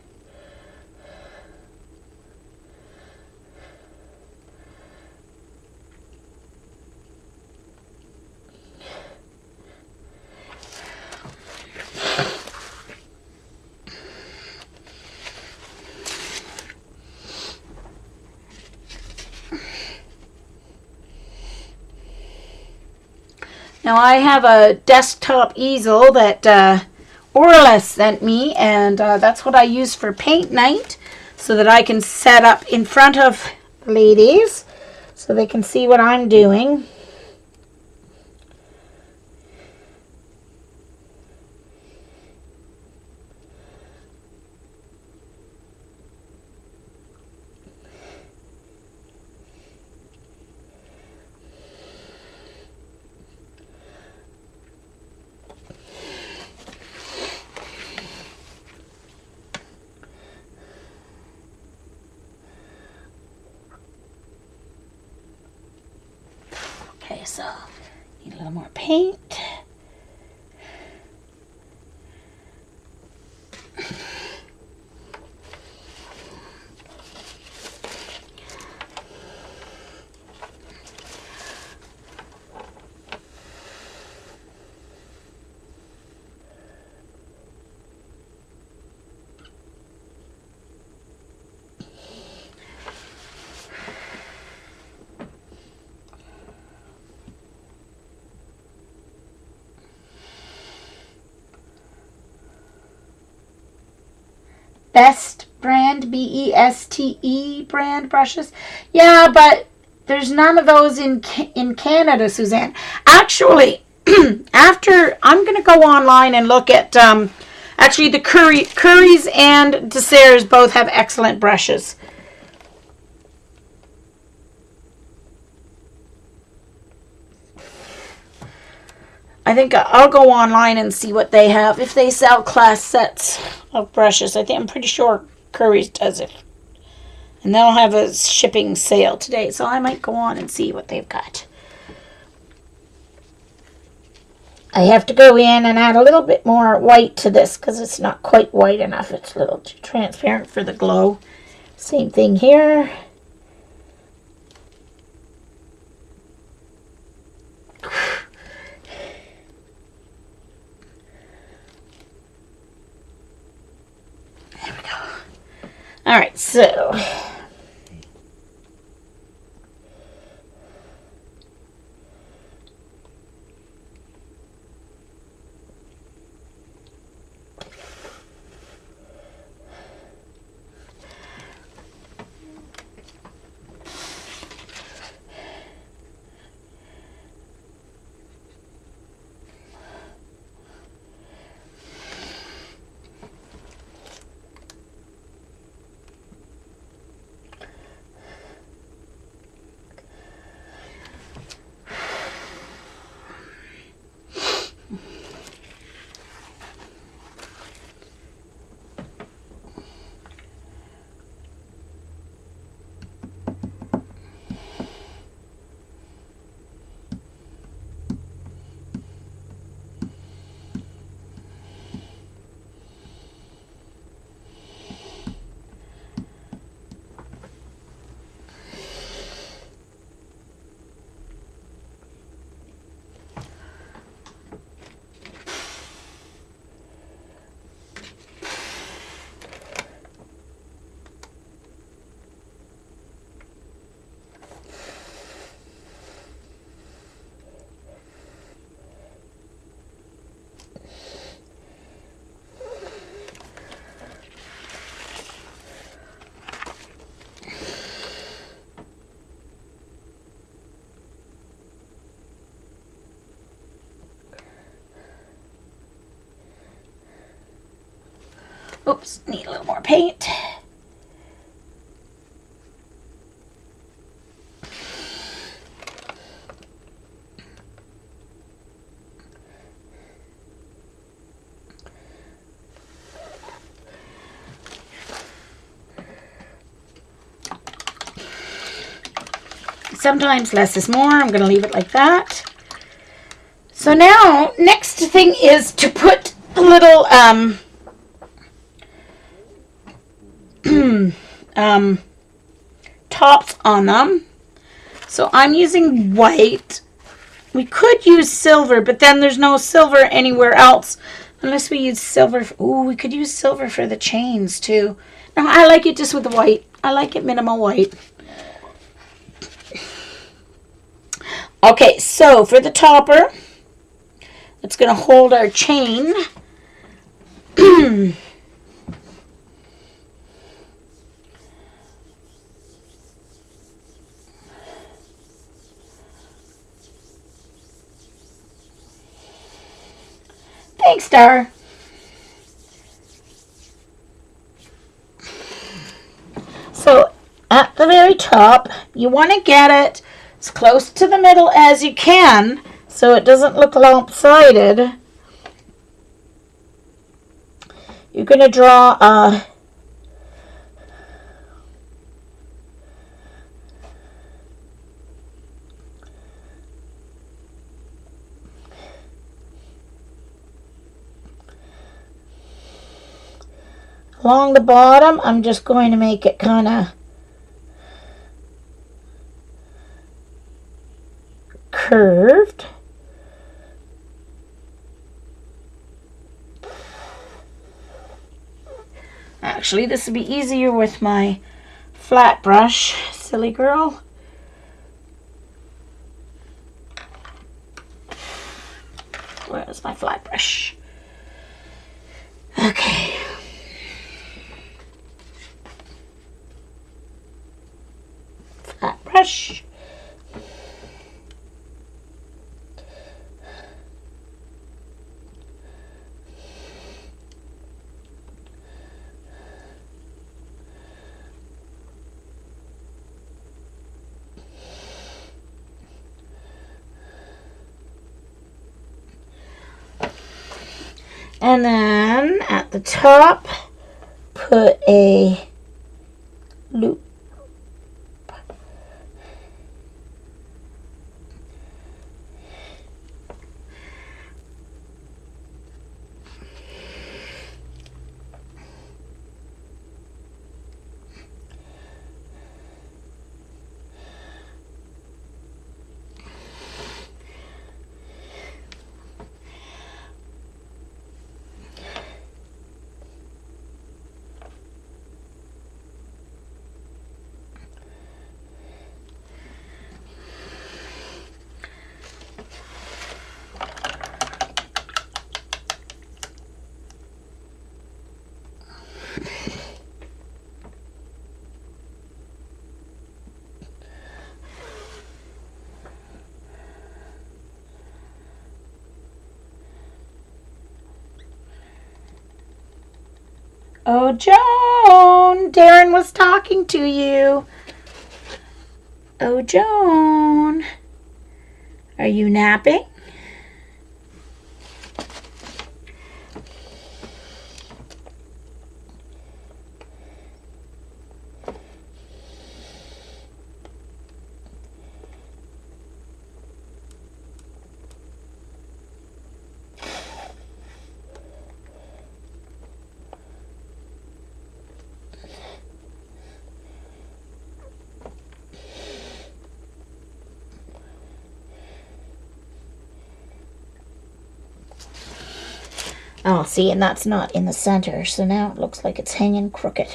Now I have a desktop easel that Orla sent me, and that's what I use for paint night, so that I can set up in front of ladies so they can see what I'm doing. Okay, so need a little more paint. Best brand, BESTE brand brushes. Yeah, but there's none of those in Canada, Suzanne. Actually, after, I'm going to go online and look at, actually the Currys and Desserts both have excellent brushes. I think I'll go online and see what they have. If they sell class sets of brushes, I'm pretty sure Currys does it. And they'll have a shipping sale today, so I might go on and see what they've got. I have to go in and add a little bit more white to this because it's not quite white enough. It's a little too transparent for the glow. Same thing here. There we go. All right, so oops, need a little more paint. Sometimes less is more. I'm going to leave it like that. So now, next thing is to put a little tops on them. So I'm using white. We could use silver, but then there's no silver anywhere else unless we use silver. Ooh, we could use silver for the chains too. No, I like it just with the white. I like it minimal white. Okay, so for the topper, it's going to hold our chain. Thanks, Star. So at the very top, you want to get it as close to the middle as you can so it doesn't look lopsided. You're going to draw a along the bottom. I'm just going to make it kind of curved. Actually, this would be easier with my flat brush, silly girl. Where's my flat brush? Okay. Flat brush. And then at the top, put a loop. Oh, Joan, Darren was talking to you. Oh, Joan, are you napping? Oh, see, and that's not in the center, so now it looks like it's hanging crooked.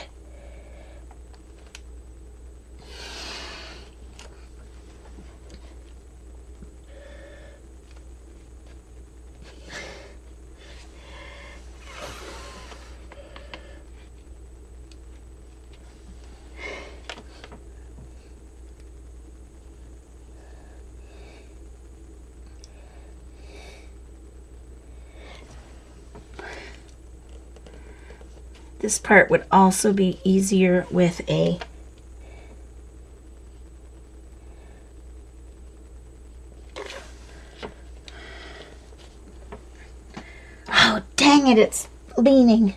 This part would also be easier with a oh, dang it, it's leaning.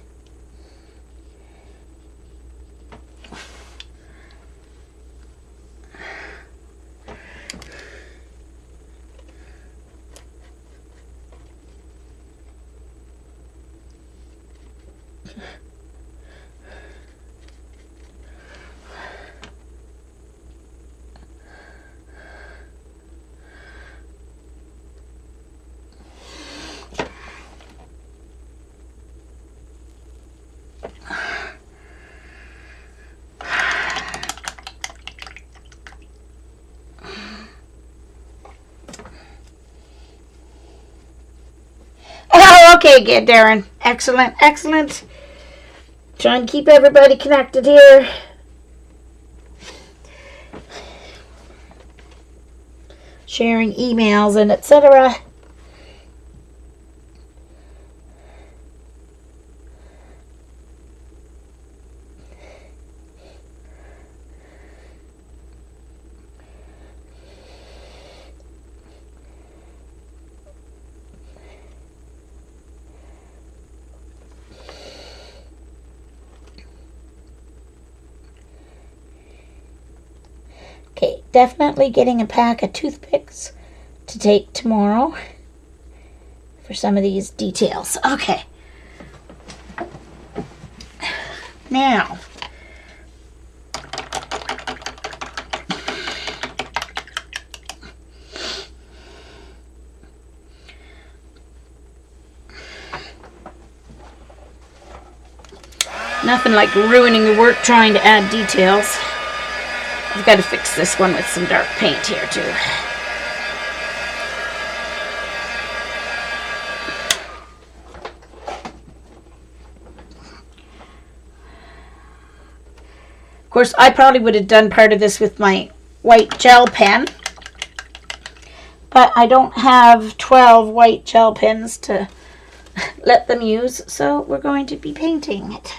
Oh, okay, good, Darren. Excellent, excellent. Trying to keep everybody connected here. Sharing emails and etc. Okay, definitely getting a pack of toothpicks to take tomorrow for some of these details. Okay. Now, nothing like ruining your work trying to add details. I've got to fix this one with some dark paint here too. Of course, I probably would have done part of this with my white gel pen, but I don't have 12 white gel pens to let them use, so we're going to be painting it.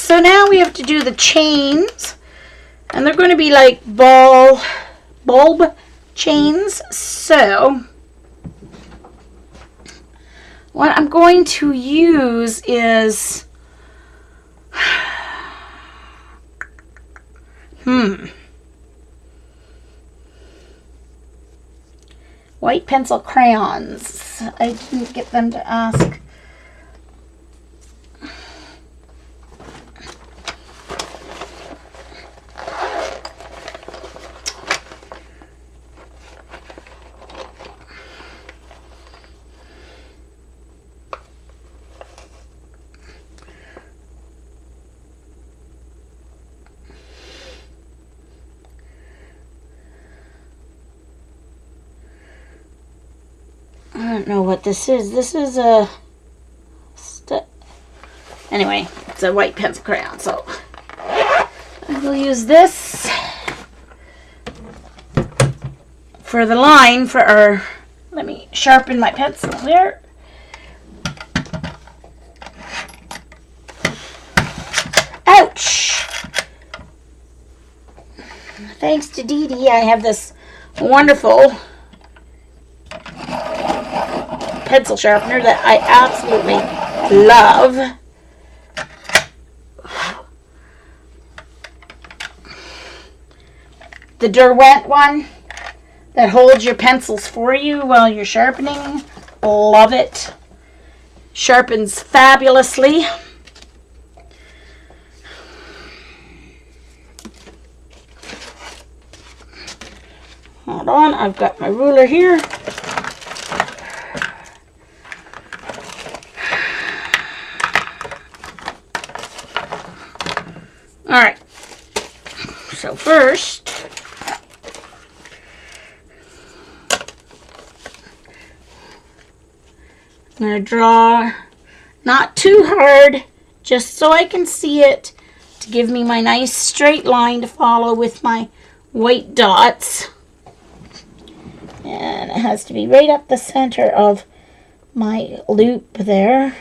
so now we have to do the chains. And they're going to be like bulb chains. So what I'm going to use is white pencil crayons. I didn't get them to ask. I don't know what this is. This is a... Anyway, it's a white pencil crayon, so I will use this for the line for our... Let me sharpen my pencil here. Ouch! Thanks to Dee Dee, I have this wonderful pencil sharpener that I absolutely love. The Derwent one that holds your pencils for you while you're sharpening. Love it. Sharpens fabulously. Hold on, I've got my ruler here. Alright, so first, I'm going to draw not too hard, just so I can see it, to give me my nice straight line to follow with my white dots. And it has to be right up the center of my loop there.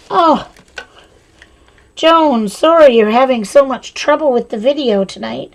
Oh, Joan, sorry you're having so much trouble with the video tonight.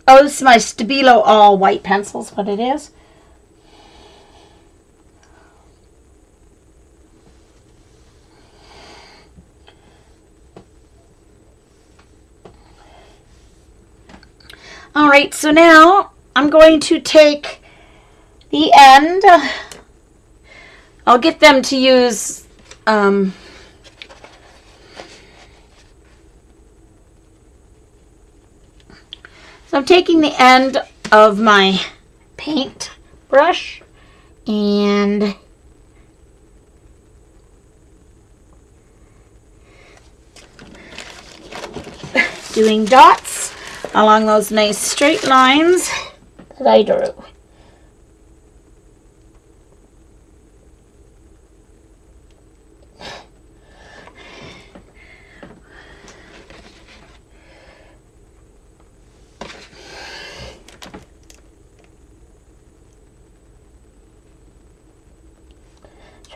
Oh, this is my Stabilo all white pencils, what it is. All right, so now I'm going to take the end. I'll get them to use so I'm taking the end of my paint brush and doing dots along those nice straight lines that I drew.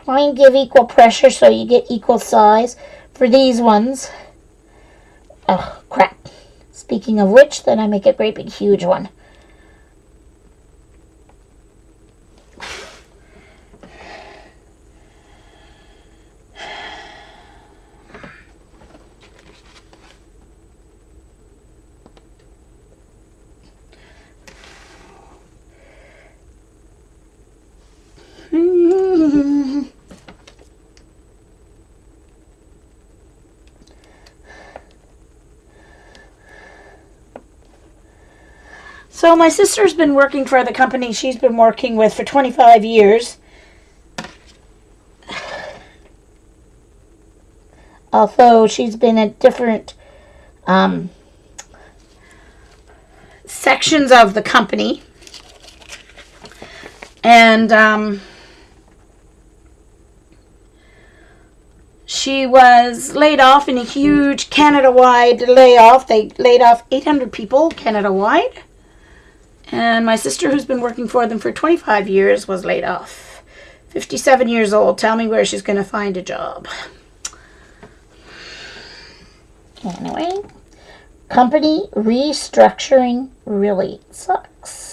Try and give equal pressure so you get equal size for these ones. Oh, crap. Speaking of which, then I make a great big huge one. So my sister's been working for the company she's been working with for 25 years. Although she's been at different sections of the company. And she was laid off in a huge Canada-wide layoff. They laid off 800 people Canada-wide. And my sister, who's been working for them for 25 years, was laid off. 57 years old. Tell me where she's going to find a job. Anyway, company restructuring really sucks.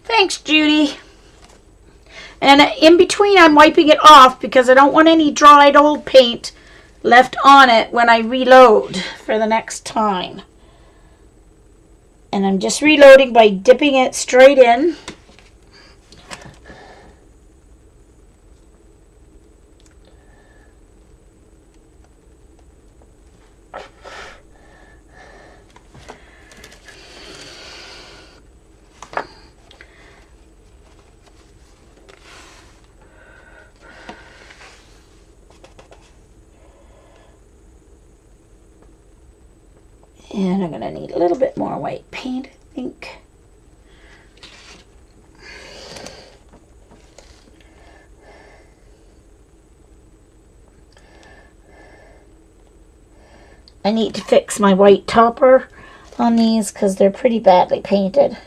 Thanks, Judy. And in between, I'm wiping it off because I don't want any dried old paint left on it when I reload for the next time. And I'm just reloading by dipping it straight in. And I'm going to need a little bit more white paint, I think. I need to fix my white topper on these because they're pretty badly painted.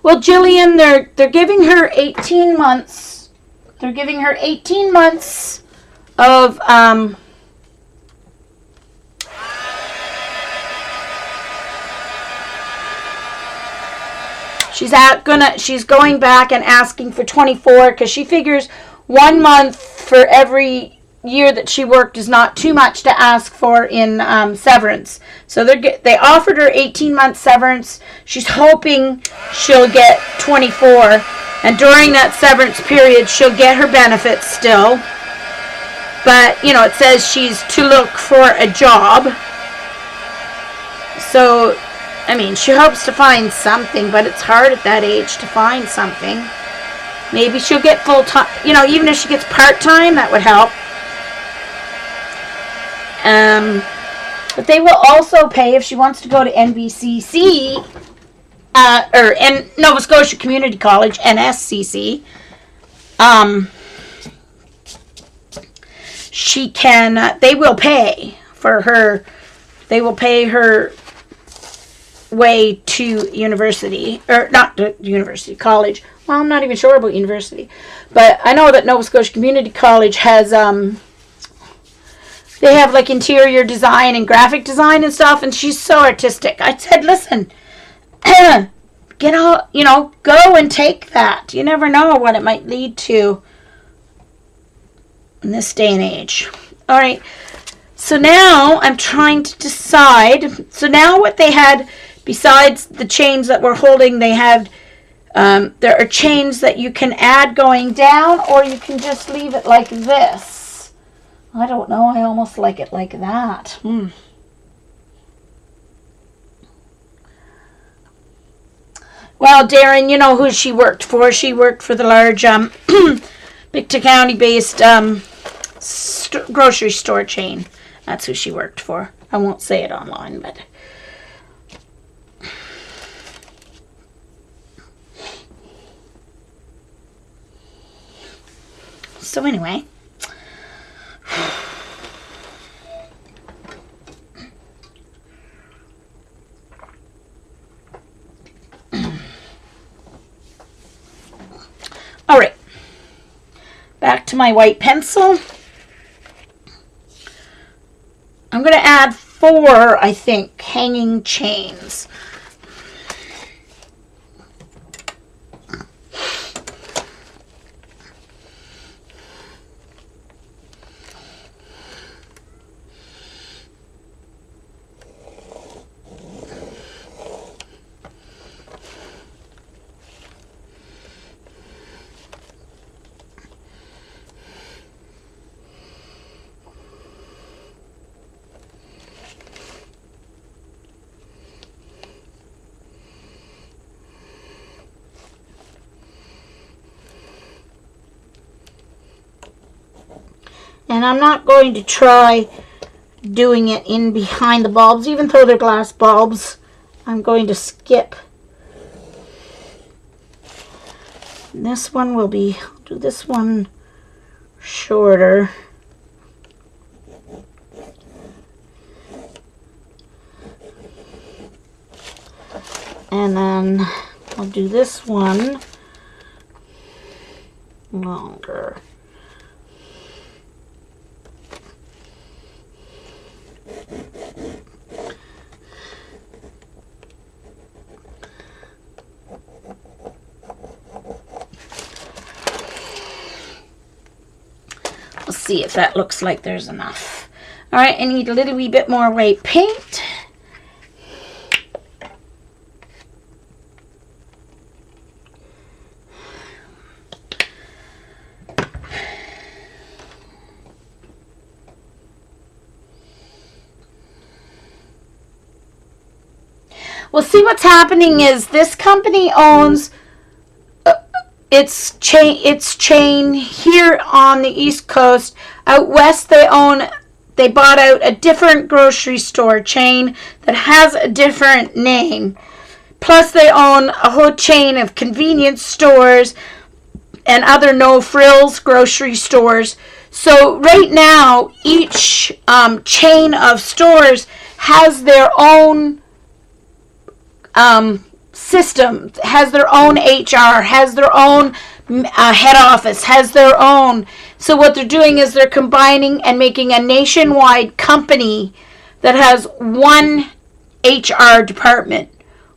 Well, Jillian, they're giving her 18 months. They're giving her 18 months of she's going back and asking for 24 because she figures 1 month for every year that she worked is not too much to ask for in severance. So they offered her 18-month severance. She's hoping she'll get 24, and during that severance period she'll get her benefits still. But it says she's to look for a job. So I mean, she hopes to find something, but it's hard at that age to find something. Maybe she'll get full-time, even if she gets part-time, that would help. But they will also pay if she wants to go to NBCC, or Nova Scotia Community College, NSCC. She can, they will pay for her, they will pay her way to university, or not to university, college. Well, I'm not even sure about university, but I know that Nova Scotia Community College has, they have like interior design and graphic design and stuff, and she's so artistic. I said, listen, get out, go and take that. You never know what it might lead to in this day and age. All right, so now I'm trying to decide. So now what they had, besides the chains that we're holding, they had, there are chains that you can add going down, or you can just leave it like this. I don't know. I almost like it like that. Well, Darren, you know who she worked for. She worked for the large Pictou County-based grocery store chain. That's who she worked for. I won't say it online, but... So anyway. All right. Back to my white pencil. I'm going to add 4, I think, hanging chains. And I'm not going to try doing it in behind the bulbs, even though they're glass bulbs. I'm going to skip. This one will be, I'll do this one shorter. And then I'll do this one longer. We'll see if that looks like there's enough. All right, I need a little wee bit more white paint. Well, see, what's happening is this company owns its chain here on the East Coast. Out west, they bought out a different grocery store chain that has a different name. Plus, they own a whole chain of convenience stores and other no-frills grocery stores. So right now, each chain of stores has their own system, has their own HR, has their own head office, has their own. So what they're doing is they're combining and making a nationwide company that has one HR department,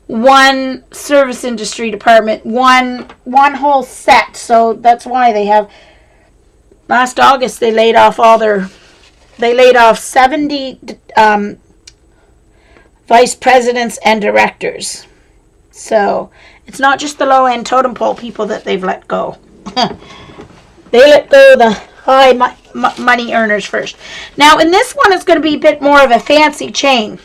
one service industry department, one whole set. So that's why they have, last August they laid off 70 vice presidents and directors. So it's not just the low-end totem pole people that they've let go. They let go the high money earners first. Now in this one, it's going to be a bit more of a fancy chain.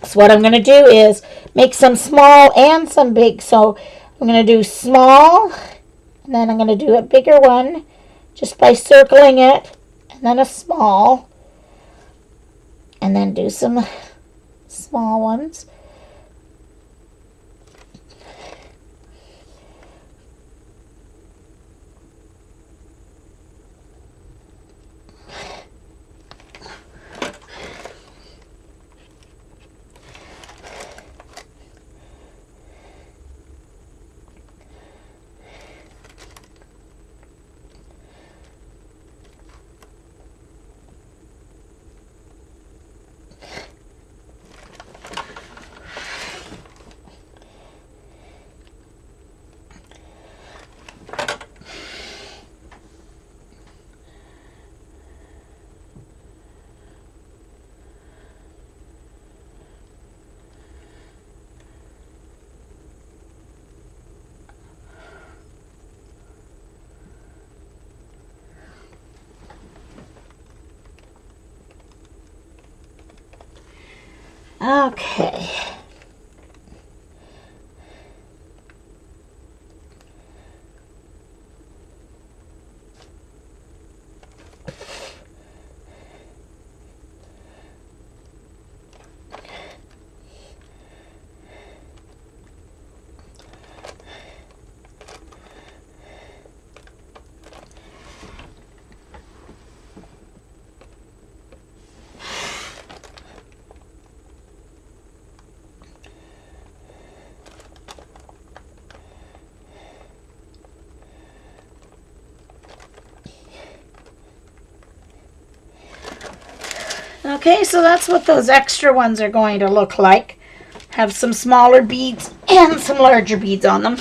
So what I'm going to do is make some small and some big. So I'm going to do small, and then I'm going to do a bigger one just by circling it, and then a small, and then do some small ones. Okay. Okay, so that's what those extra ones are going to look like. Have some smaller beads and some larger beads on them.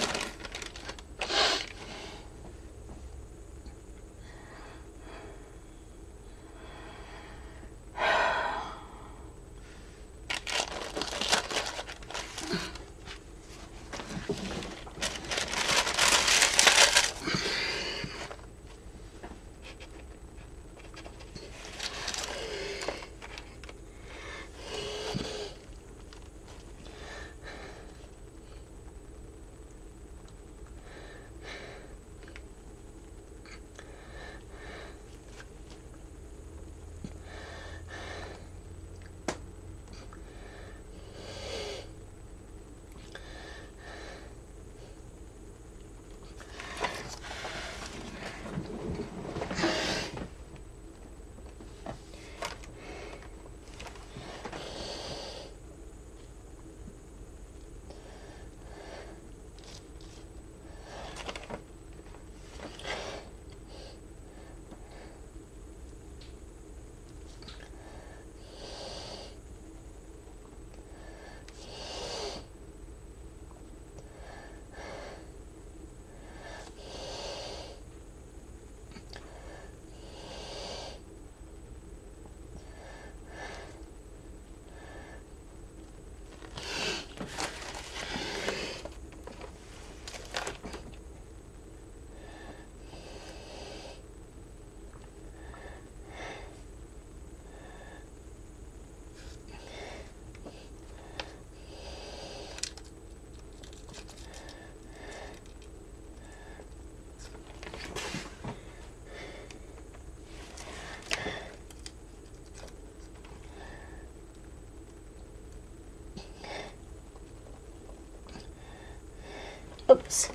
Oops.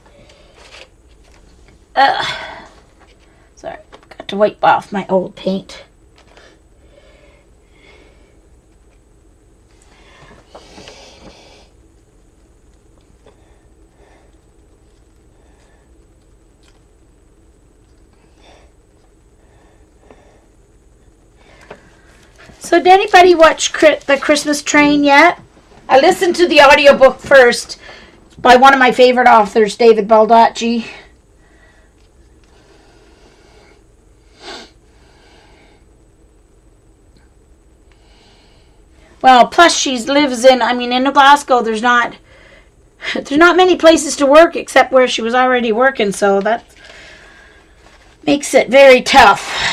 Sorry, got to wipe off my old paint. So did anybody watch The Christmas Train yet? I listened to the audiobook first by one of my favorite authors, David Baldacci. Well, plus she lives in Glasgow. There's not many places to work except where she was already working, so that makes it very tough.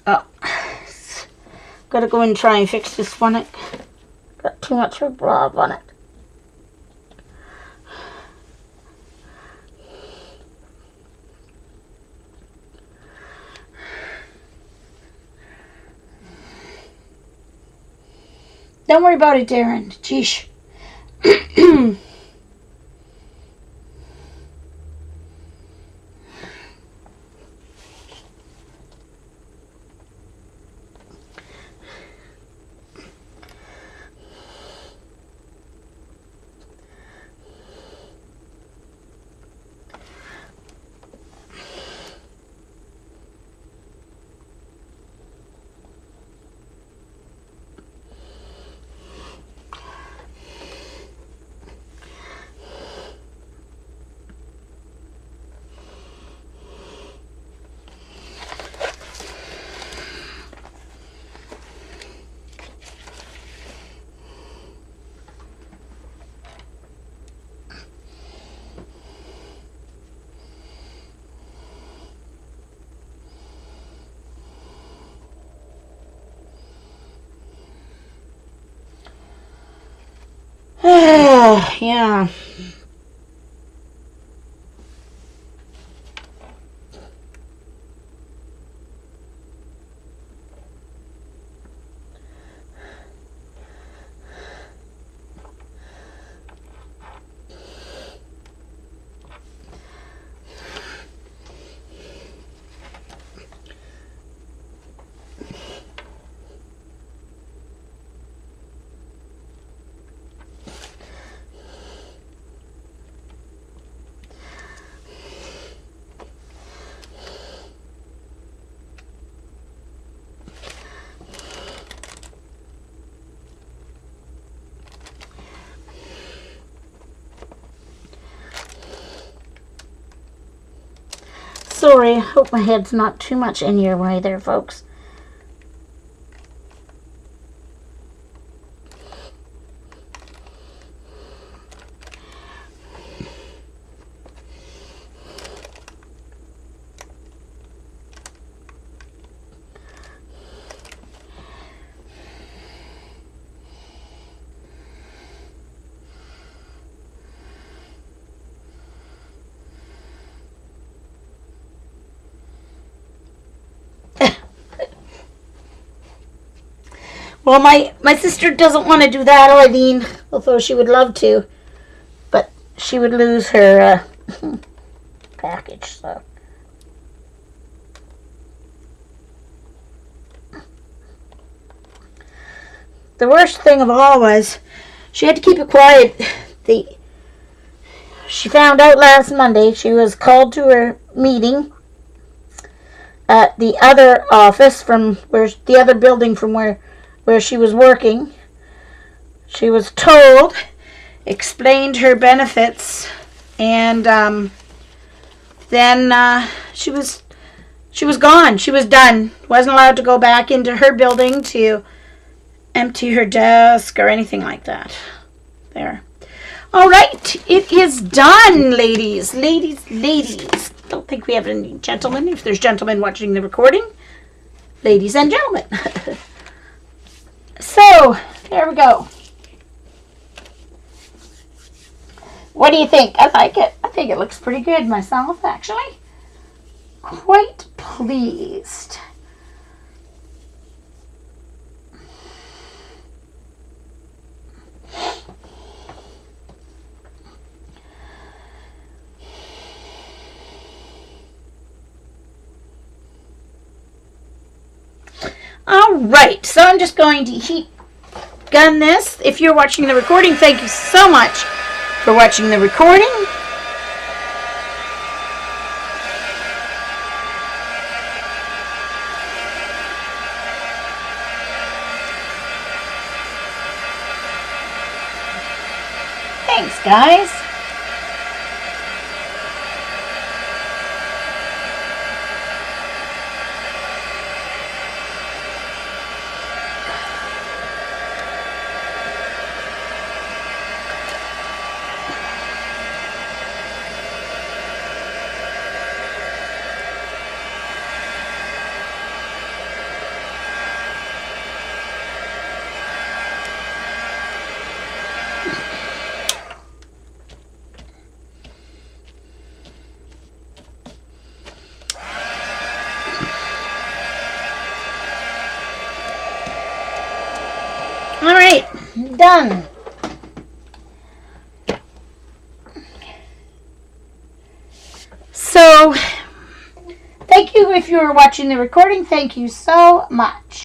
Oh, gotta go and try and fix this one. It got too much blob on it. Don't worry about it, Darren. Jeesh. Yeah. Sorry, I hope my head's not too much in your way there, folks. Well, my sister doesn't want to do that, Eileen, although she would love to. But she would lose her package, so. The worst thing of all was she had to keep it quiet. She found out last Monday she was called to her meeting at the other office from where the other building from where she was working. She was told, explained her benefits, and then she was gone. She was done. Wasn't allowed to go back into her building to empty her desk or anything like that. There. All right, it is done, ladies. Don't think we have any gentlemen. If there's gentlemen watching the recording, ladies and gentlemen. So, there we go. What do you think? I like it. I think it looks pretty good myself, actually. Quite pleased. Alright, so I'm just going to heat gun this. If you're watching the recording, thank you so much for watching the recording. Thanks, guys. Alright, done. So, thank you if you were watching the recording. Thank you so much.